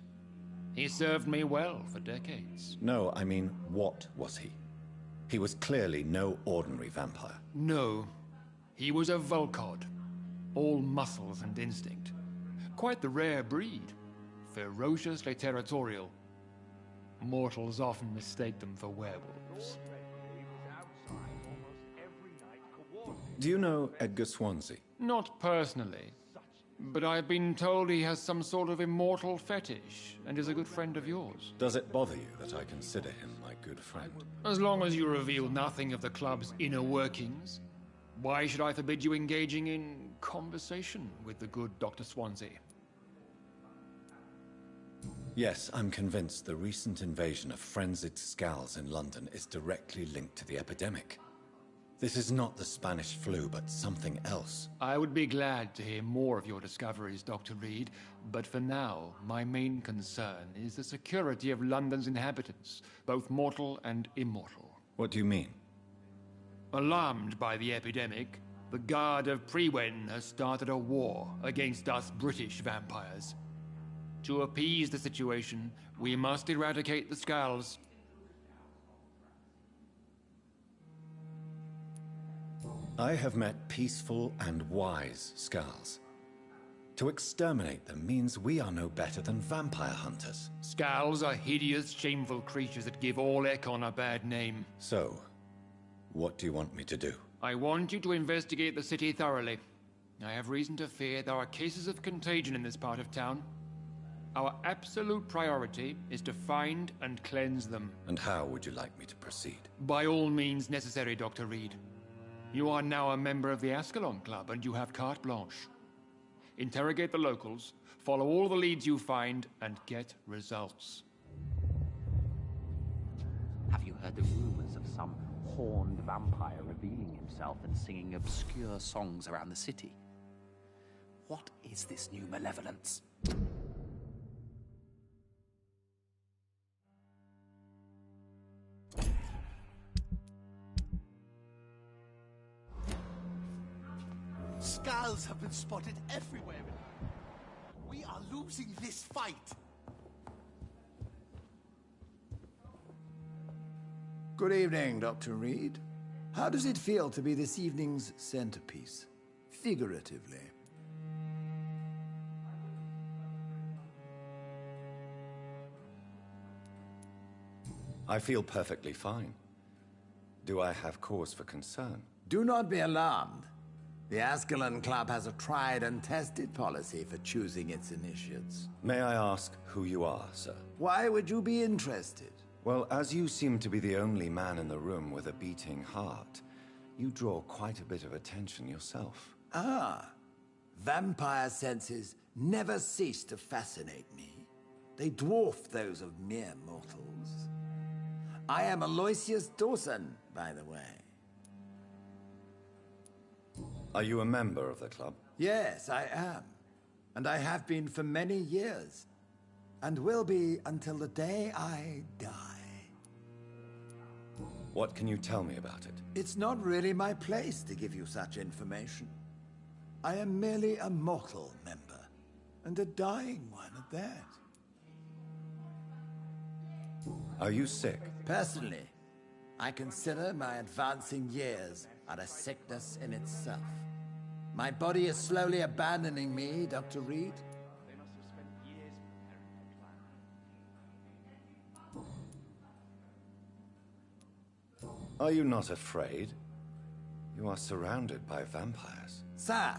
He served me well for decades. No, I mean, what was he? He was clearly no ordinary vampire. No. He was a Volcod. All muscles and instinct. Quite the rare breed. Ferociously territorial. Mortals often mistake them for werewolves. Do you know Edgar Swansea? Not personally. But I've been told he has some sort of immortal fetish, and is a good friend of yours. Does it bother you that I consider him my good friend? As long as you reveal nothing of the club's inner workings, why should I forbid you engaging in conversation with the good Dr. Swansea? Yes, I'm convinced the recent invasion of frenzied Scals in London is directly linked to the epidemic. This is not the Spanish flu, but something else. I would be glad to hear more of your discoveries, Dr. Reed, but for now, my main concern is the security of London's inhabitants, both mortal and immortal. What do you mean? Alarmed by the epidemic, the Guard of Prewen has started a war against us British vampires. To appease the situation, we must eradicate the Scals. I have met peaceful and wise Scals. To exterminate them means we are no better than vampire hunters. Scals are hideous, shameful creatures that give all Ekon a bad name. So, what do you want me to do? I want you to investigate the city thoroughly. I have reason to fear there are cases of contagion in this part of town. Our absolute priority is to find and cleanse them. And how would you like me to proceed? By all means necessary, Dr. Reed. You are now a member of the Ascalon Club, and you have carte blanche. Interrogate the locals, follow all the leads you find, and get results. Have you heard the rumors of some horned vampire revealing himself and singing obscure songs around the city? What is this new malevolence? Skulls have been spotted everywhere. We are losing this fight. Good evening, Dr. Reed. How does it feel to be this evening's centerpiece? Figuratively. I feel perfectly fine. Do I have cause for concern? Do not be alarmed. The Ascalon Club has a tried and tested policy for choosing its initiates. May I ask who you are, sir? Why would you be interested? Well, as you seem to be the only man in the room with a beating heart, you draw quite a bit of attention yourself. Ah, vampire senses never cease to fascinate me. They dwarf those of mere mortals. I am Aloysius Dawson, by the way. Are you a member of the club? Yes, I am. And I have been for many years. And will be until the day I die. What can you tell me about it? It's not really my place to give you such information. I am merely a mortal member, and a dying one at that. Are you sick? Personally, I consider my advancing years are a sickness in itself. My body is slowly abandoning me, Dr. Reed. Are you not afraid? You are surrounded by vampires. Sir,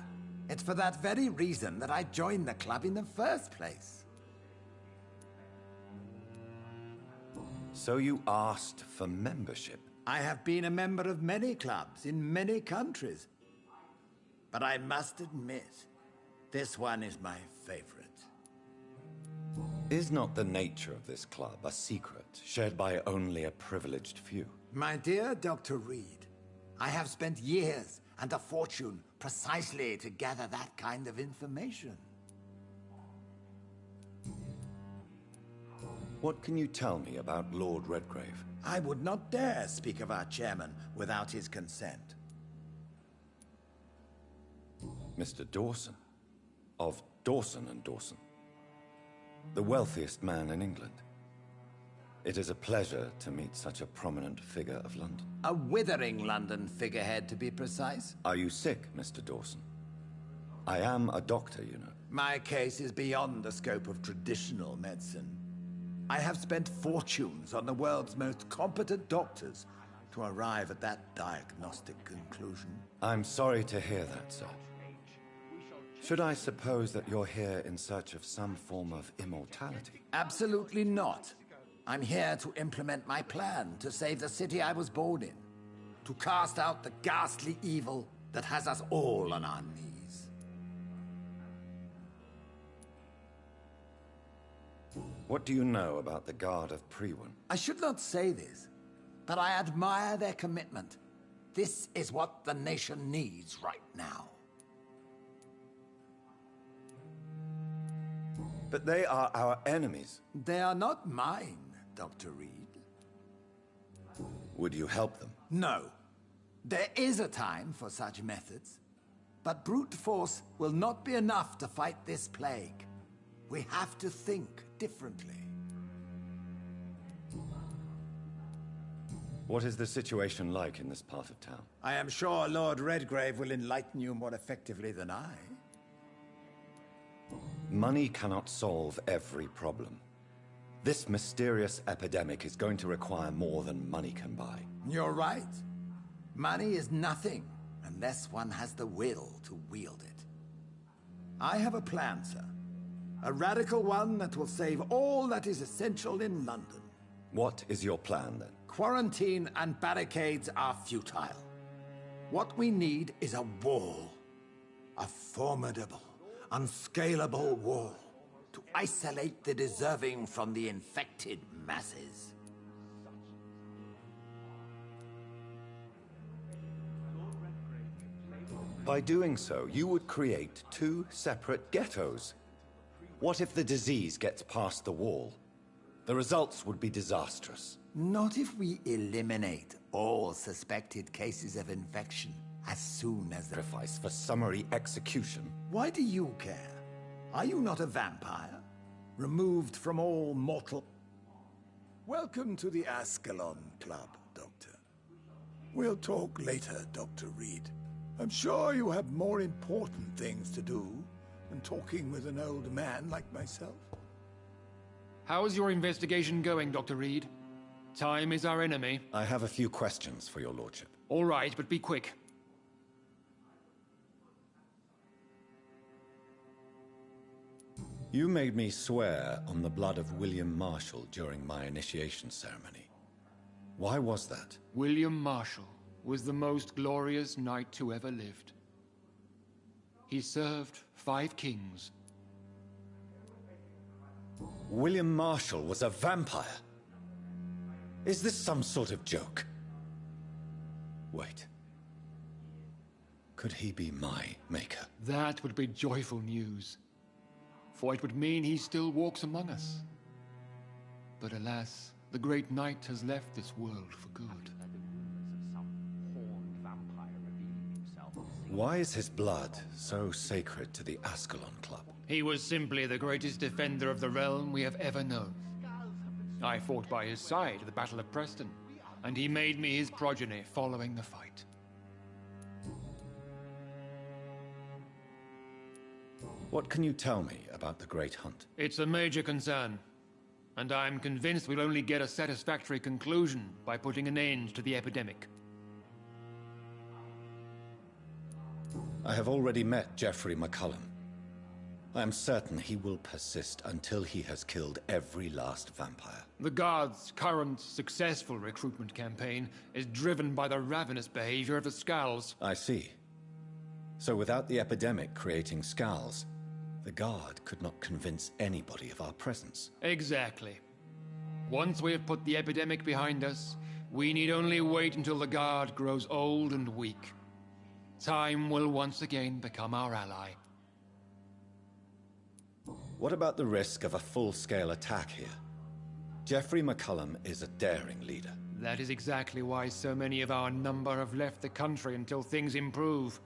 it's for that very reason that I joined the club in the first place. So you asked for membership? I have been a member of many clubs in many countries. But I must admit, this one is my favorite. Is not the nature of this club a secret shared by only a privileged few? My dear Dr. Reed, I have spent years and a fortune precisely to gather that kind of information. What can you tell me about Lord Redgrave? I would not dare speak of our chairman without his consent. Mr. Dawson, of Dawson and Dawson, the wealthiest man in England. It is a pleasure to meet such a prominent figure of London. A withering London figurehead, to be precise. Are you sick, Mr. Dawson? I am a doctor, you know. My case is beyond the scope of traditional medicine. I have spent fortunes on the world's most competent doctors to arrive at that diagnostic conclusion. I'm sorry to hear that, sir. Should I suppose that you're here in search of some form of immortality? Absolutely not. I'm here to implement my plan to save the city I was born in. To cast out the ghastly evil that has us all on our knees. What do you know about the Guard of Priwen? I should not say this, but I admire their commitment. This is what the nation needs right now. But they are our enemies. They are not mine, Dr. Reed. Would you help them? No. There is a time for such methods. But brute force will not be enough to fight this plague. We have to think differently. What is the situation like in this part of town? I am sure Lord Redgrave will enlighten you more effectively than I. Money cannot solve every problem. This mysterious epidemic is going to require more than money can buy. You're right. Money is nothing unless one has the will to wield it. I have a plan, sir. A radical one that will save all that is essential in London. What is your plan, then? Quarantine and barricades are futile. What we need is a wall. A formidable, unscalable wall. To isolate the deserving from the infected masses. By doing so, you would create two separate ghettos. What if the disease gets past the wall? The results would be disastrous. Not if we eliminate all suspected cases of infection as soon as the... Sacrifice for summary execution. Why do you care? Are you not a vampire? Removed from all mortal... Welcome to the Ascalon Club, Doctor. We'll talk later, Dr. Reed. I'm sure you have more important things to do than talking with an old man like myself. How's your investigation going, Dr. Reed? Time is our enemy. I have a few questions for your lordship. All right, but be quick. You made me swear on the blood of William Marshall during my initiation ceremony. Why was that? William Marshall was the most glorious knight who ever lived. He served 5 kings. William Marshall was a vampire? Is this some sort of joke? Wait. Could he be my maker? That would be joyful news, for it would mean he still walks among us. But alas, the great knight has left this world for good. Why is his blood so sacred to the Ascalon Club? He was simply the greatest defender of the realm we have ever known. I fought by his side at the Battle of Preston, and he made me his progeny following the fight. What can you tell me about the Great Hunt? It's a major concern, and I'm convinced we'll only get a satisfactory conclusion by putting an end to the epidemic. I have already met Geoffrey McCullum. I am certain he will persist until he has killed every last vampire. The Guard's current successful recruitment campaign is driven by the ravenous behavior of the Skulls. I see. So without the epidemic creating Skulls, the Guard could not convince anybody of our presence. Exactly. Once we have put the epidemic behind us, we need only wait until the Guard grows old and weak. Time will once again become our ally. What about the risk of a full-scale attack here? Geoffrey McCullum is a daring leader. That is exactly why so many of our number have left the country until things improve.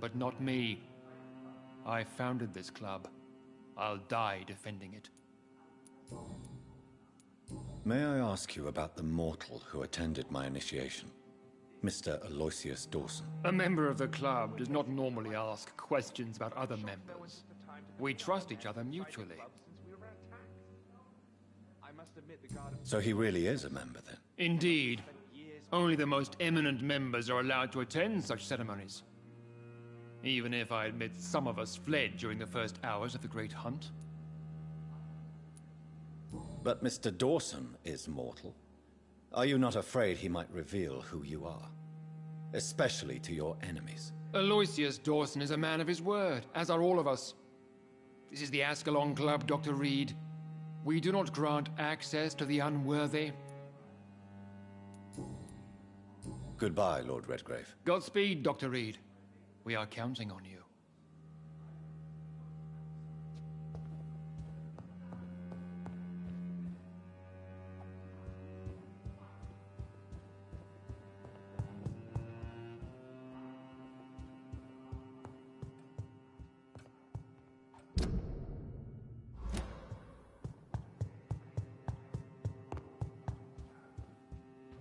But not me. I founded this club. I'll die defending it. May I ask you about the mortal who attended my initiation? Mr. Aloysius Dawson. A member of the club does not normally ask questions about other members. We trust each other mutually. So he really is a member, then? Indeed. Only the most eminent members are allowed to attend such ceremonies. Even if I admit some of us fled during the first hours of the Great Hunt. But Mr. Dawson is mortal. Are you not afraid he might reveal who you are? Especially to your enemies. Aloysius Dawson is a man of his word, as are all of us. This is the Ascalon Club, Dr. Reed. We do not grant access to the unworthy. Goodbye, Lord Redgrave. Godspeed, Dr. Reed. We are counting on you.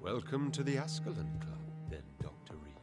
Welcome to the Ascalon Club, then, Dr. Reed.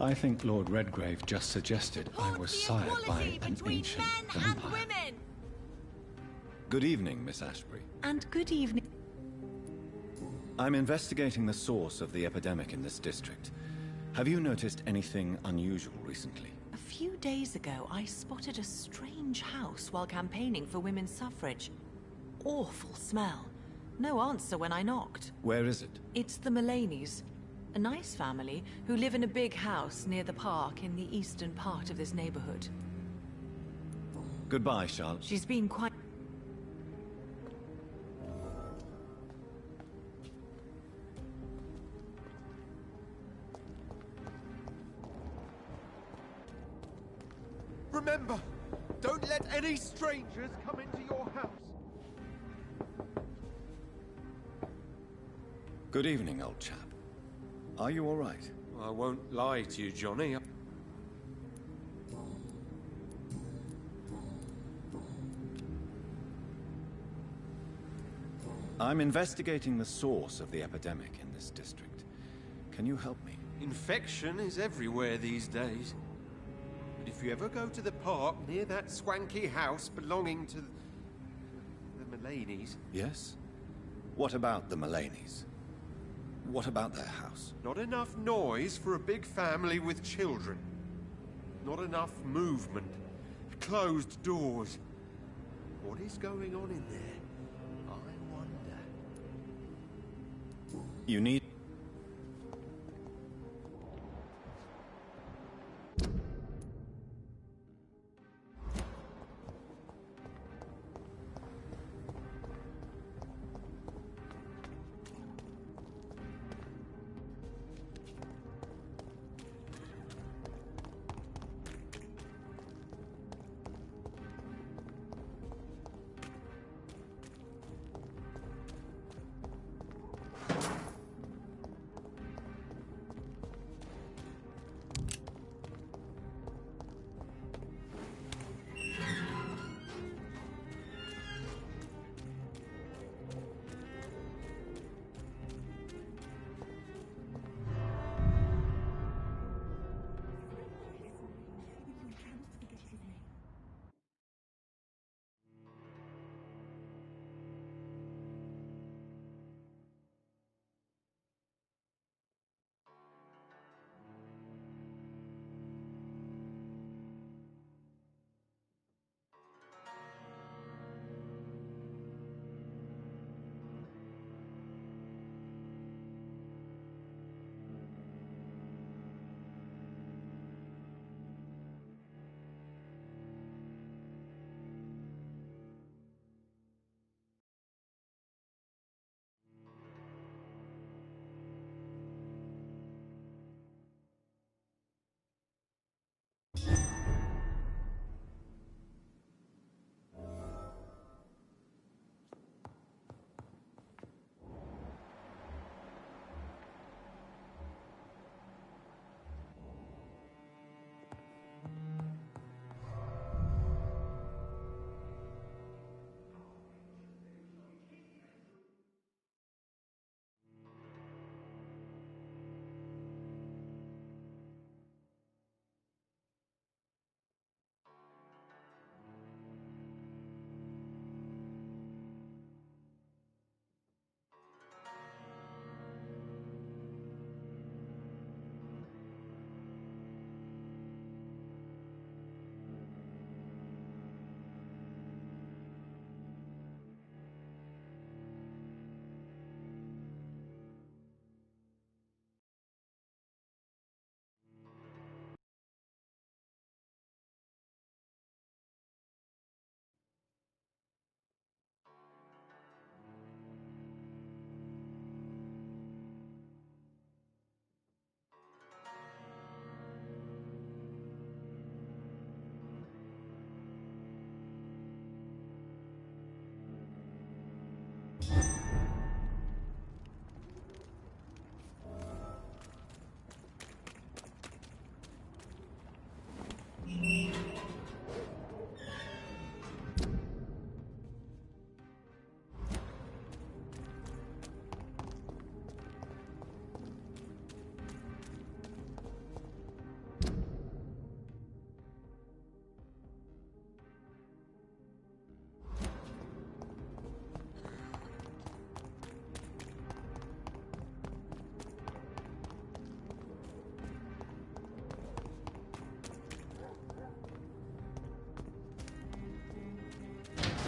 I think Lord Redgrave just suggested I was sired by an ancient vampire. Good evening, Miss Ashbury. And good evening. I'm investigating the source of the epidemic in this district. Have you noticed anything unusual recently? A few days ago, I spotted a strange house while campaigning for women's suffrage. Awful smell. No answer when I knocked. Where is it? It's the Mullaneys, a nice family who live in a big house near the park in the eastern part of this neighborhood. Goodbye, Charlotte. She's been quite... Remember, don't let any strangers come into your house. Good evening, old chap. Are you all right? I won't lie to you, Johnny. I'm investigating the source of the epidemic in this district. Can you help me? Infection is everywhere these days. But if you ever go to the park near that swanky house belonging to the Mullaneys... Yes? What about the Mullaneys? What about their house? Not enough noise for a big family with children. Not enough movement. Closed doors. What is going on in there? I wonder. You need...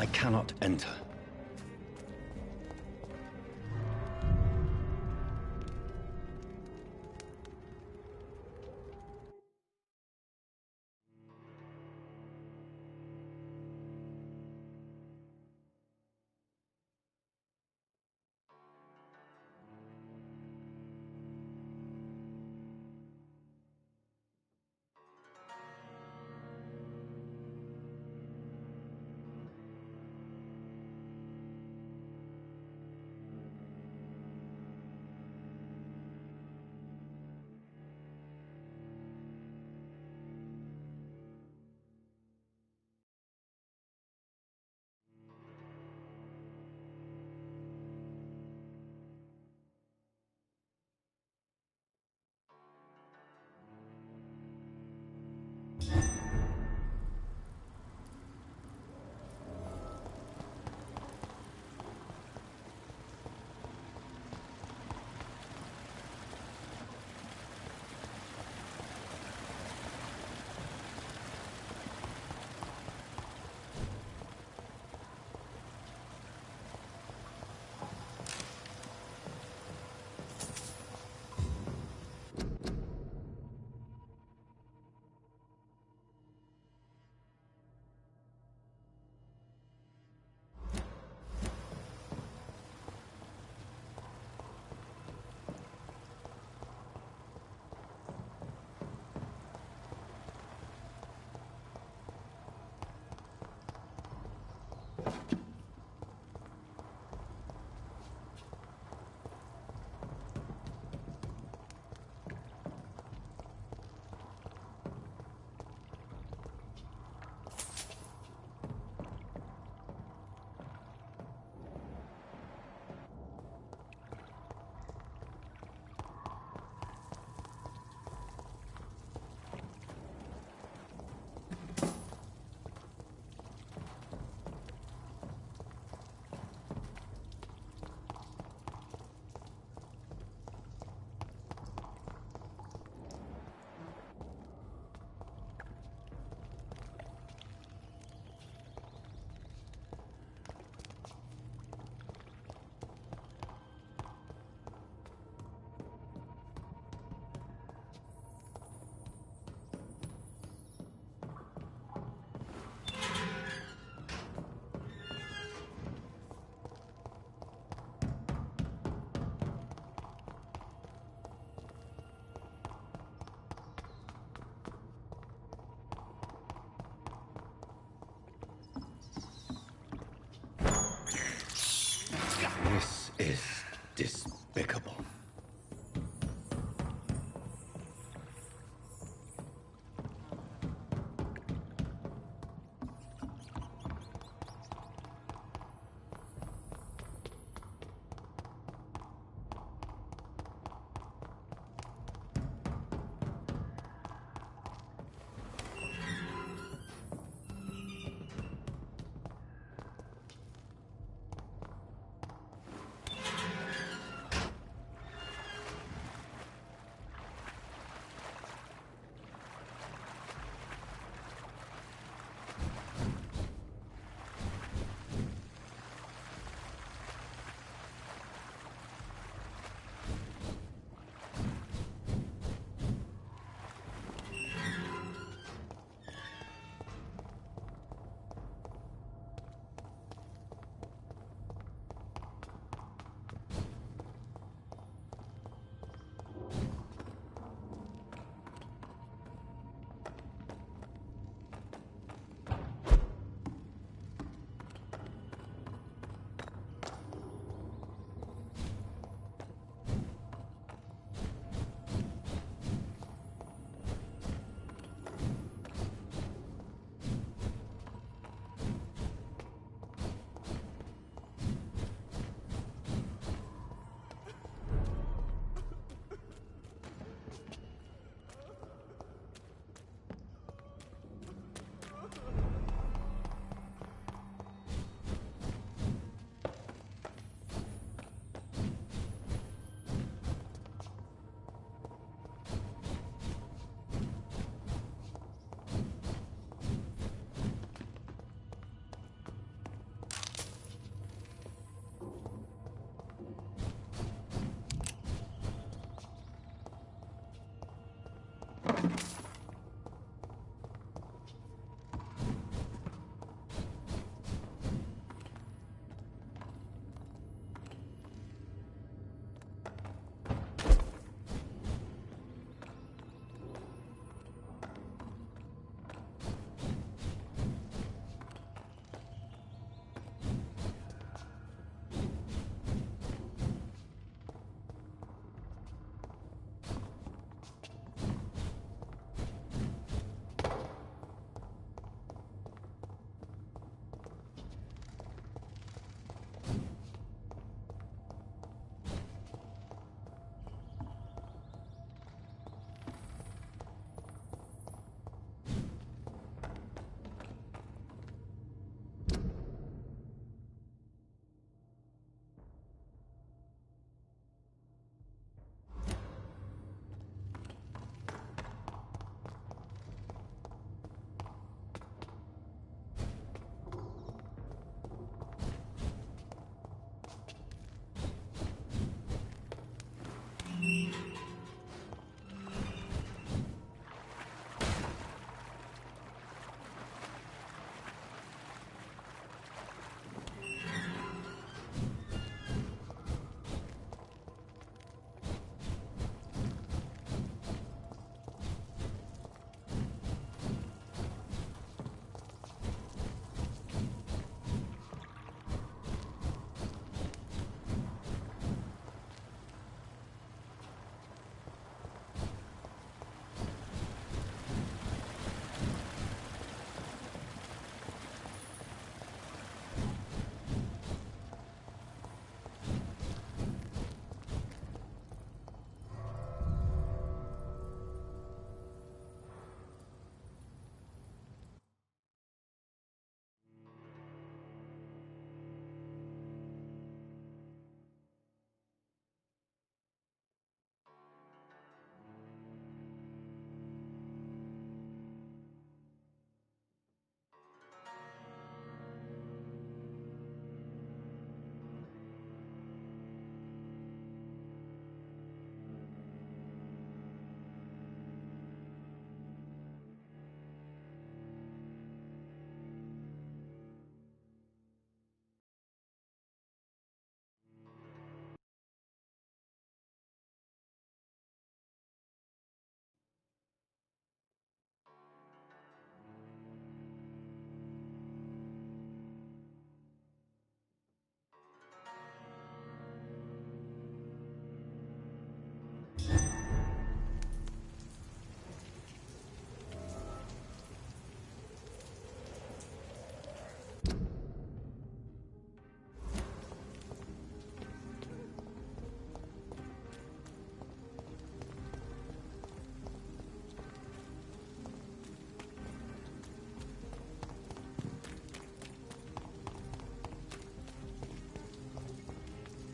I cannot enter. This is despicable.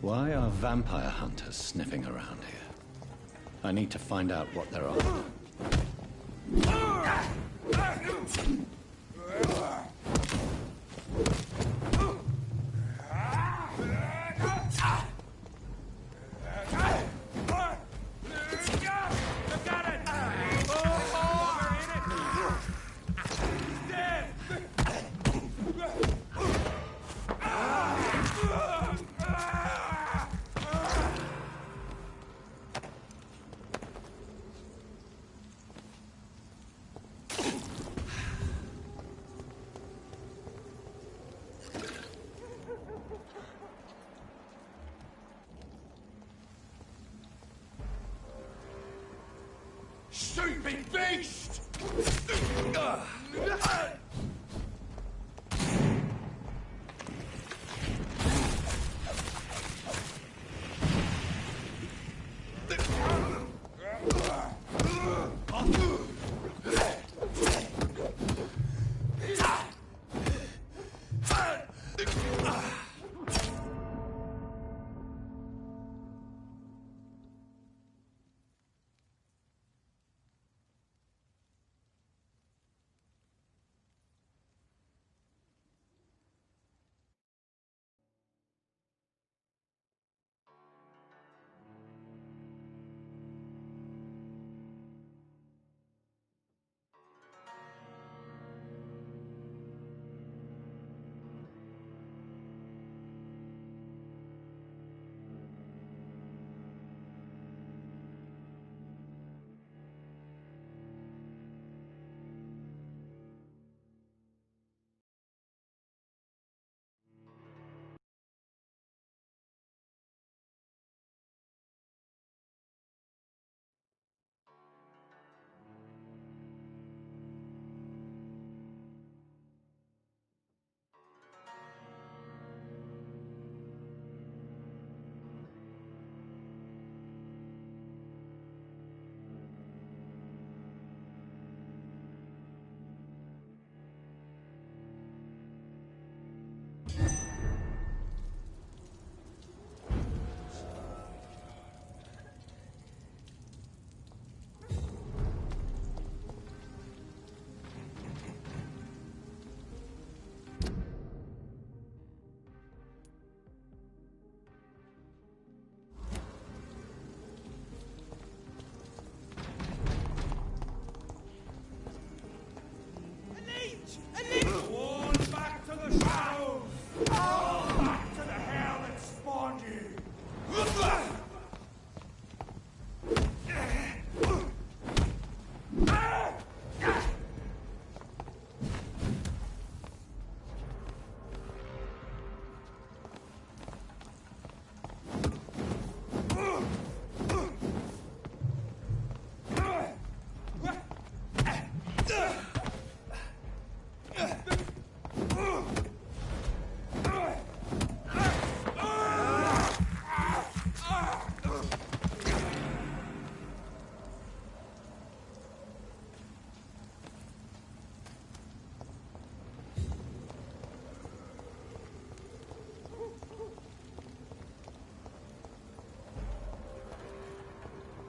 Why are vampire hunters sniffing around here? I need to find out what they're after. Stupid beast!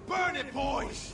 Burn it, boys!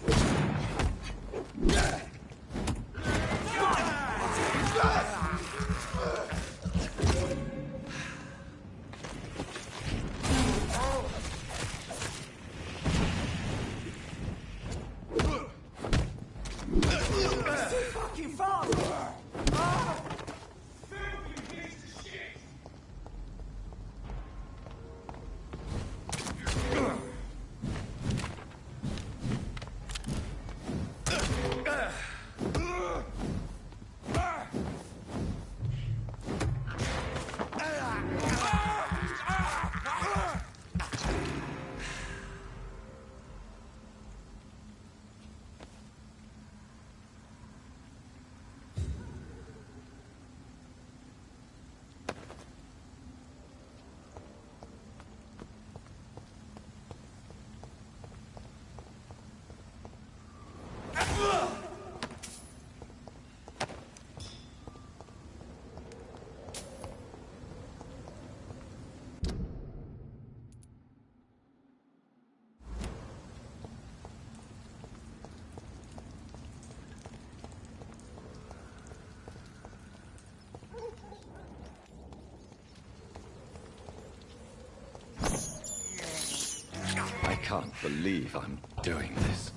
can't believe I'm doing this.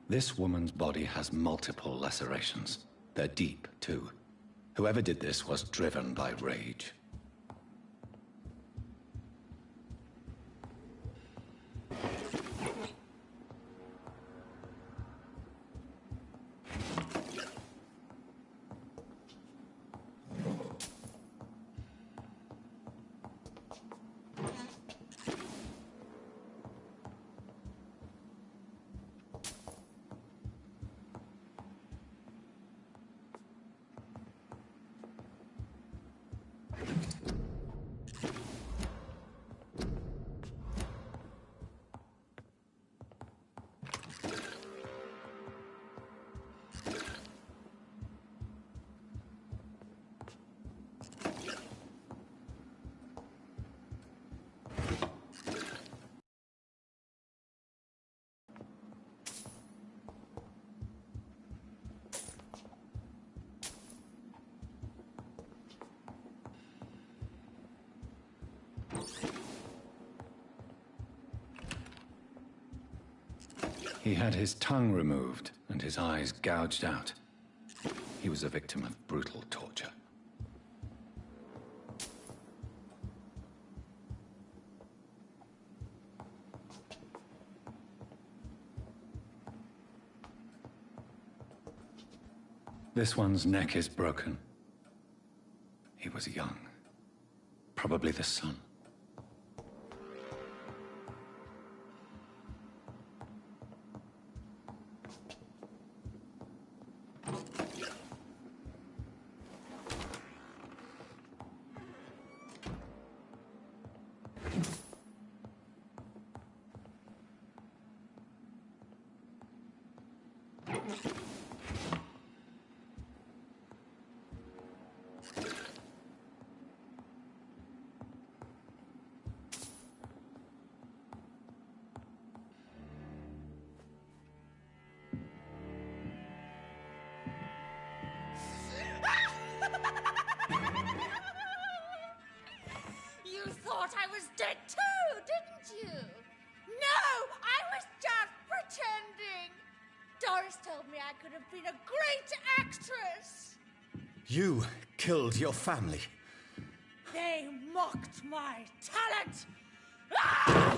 This woman's body has multiple lacerations. They're deep, too. Whoever did this was driven by rage. He had his tongue removed and his eyes gouged out. He was a victim of brutal torture. This one's neck is broken. He was young. Probably the son. You thought I was dead too, didn't you? No, I was just pretending. Doris told me I could have been a great actress. You killed your family. They mocked my talent. Ah!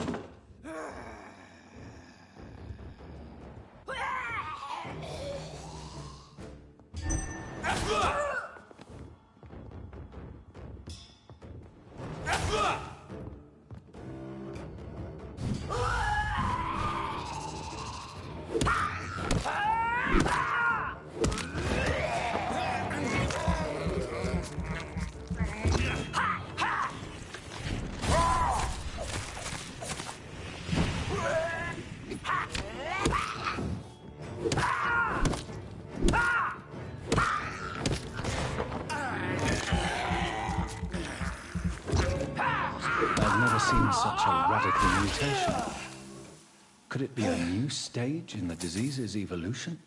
I've never seen such a radical mutation. Could it be a new stage in the disease's evolution?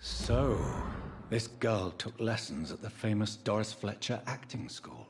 So, this girl took lessons at the famous Doris Fletcher acting school.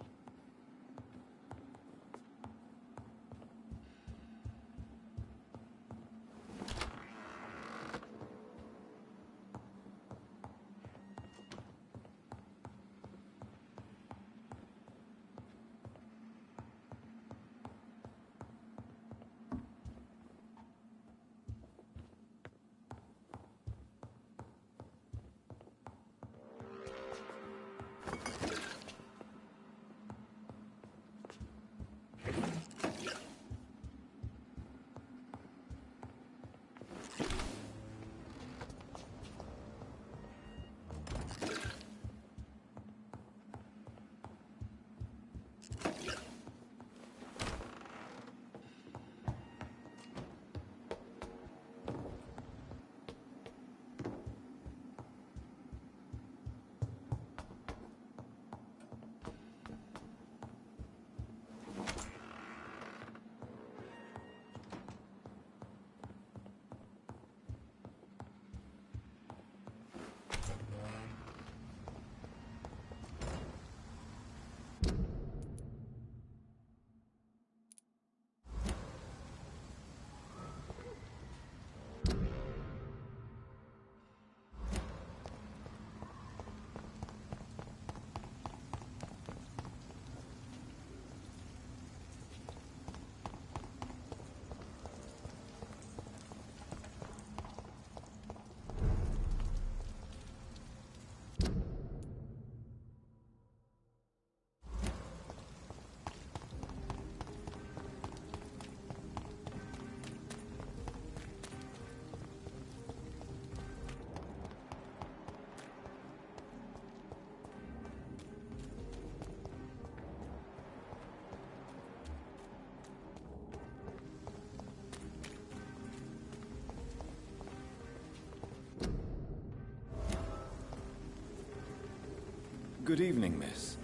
Good evening, miss.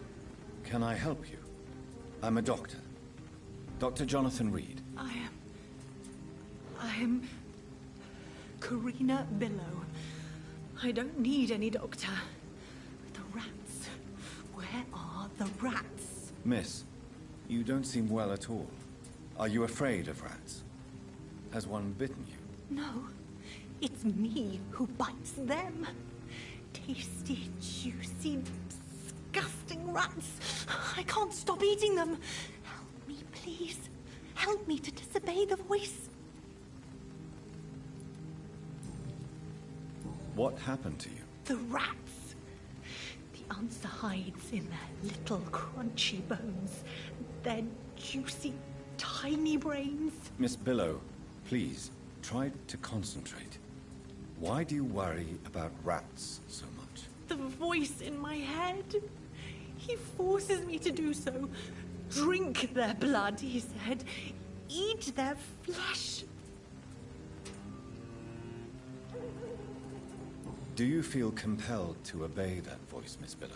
Can I help you? I'm a doctor. Dr. Jonathan Reed. I am Karina Billow. I don't need any doctor. The rats. Where are the rats? Miss, you don't seem well at all. Are you afraid of rats? Has one bitten you? No, it's me who bites them. Tasty, juicy, disgusting rats. I can't stop eating them. Help me, please. Help me to disobey the voice. What happened to you? The rats. The answer hides in their little crunchy bones. Their juicy, tiny brains. Miss Billow, please, try to concentrate. Why do you worry about rats so much? The voice in my head. He forces me to do so. Drink their blood, he said. Eat their flesh. Do you feel compelled to obey that voice, Miss Billow?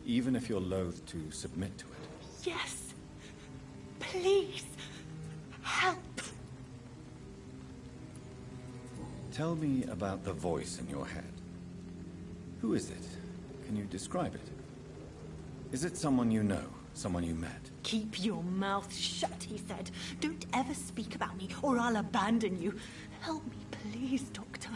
Even if you're loath to submit to it? Yes. Please. Help. Tell me about the voice in your head. Who is it? Can you describe it? Is it someone you know? Someone you met? Keep your mouth shut, he said. Don't ever speak about me, or I'll abandon you. Help me, please, Doctor.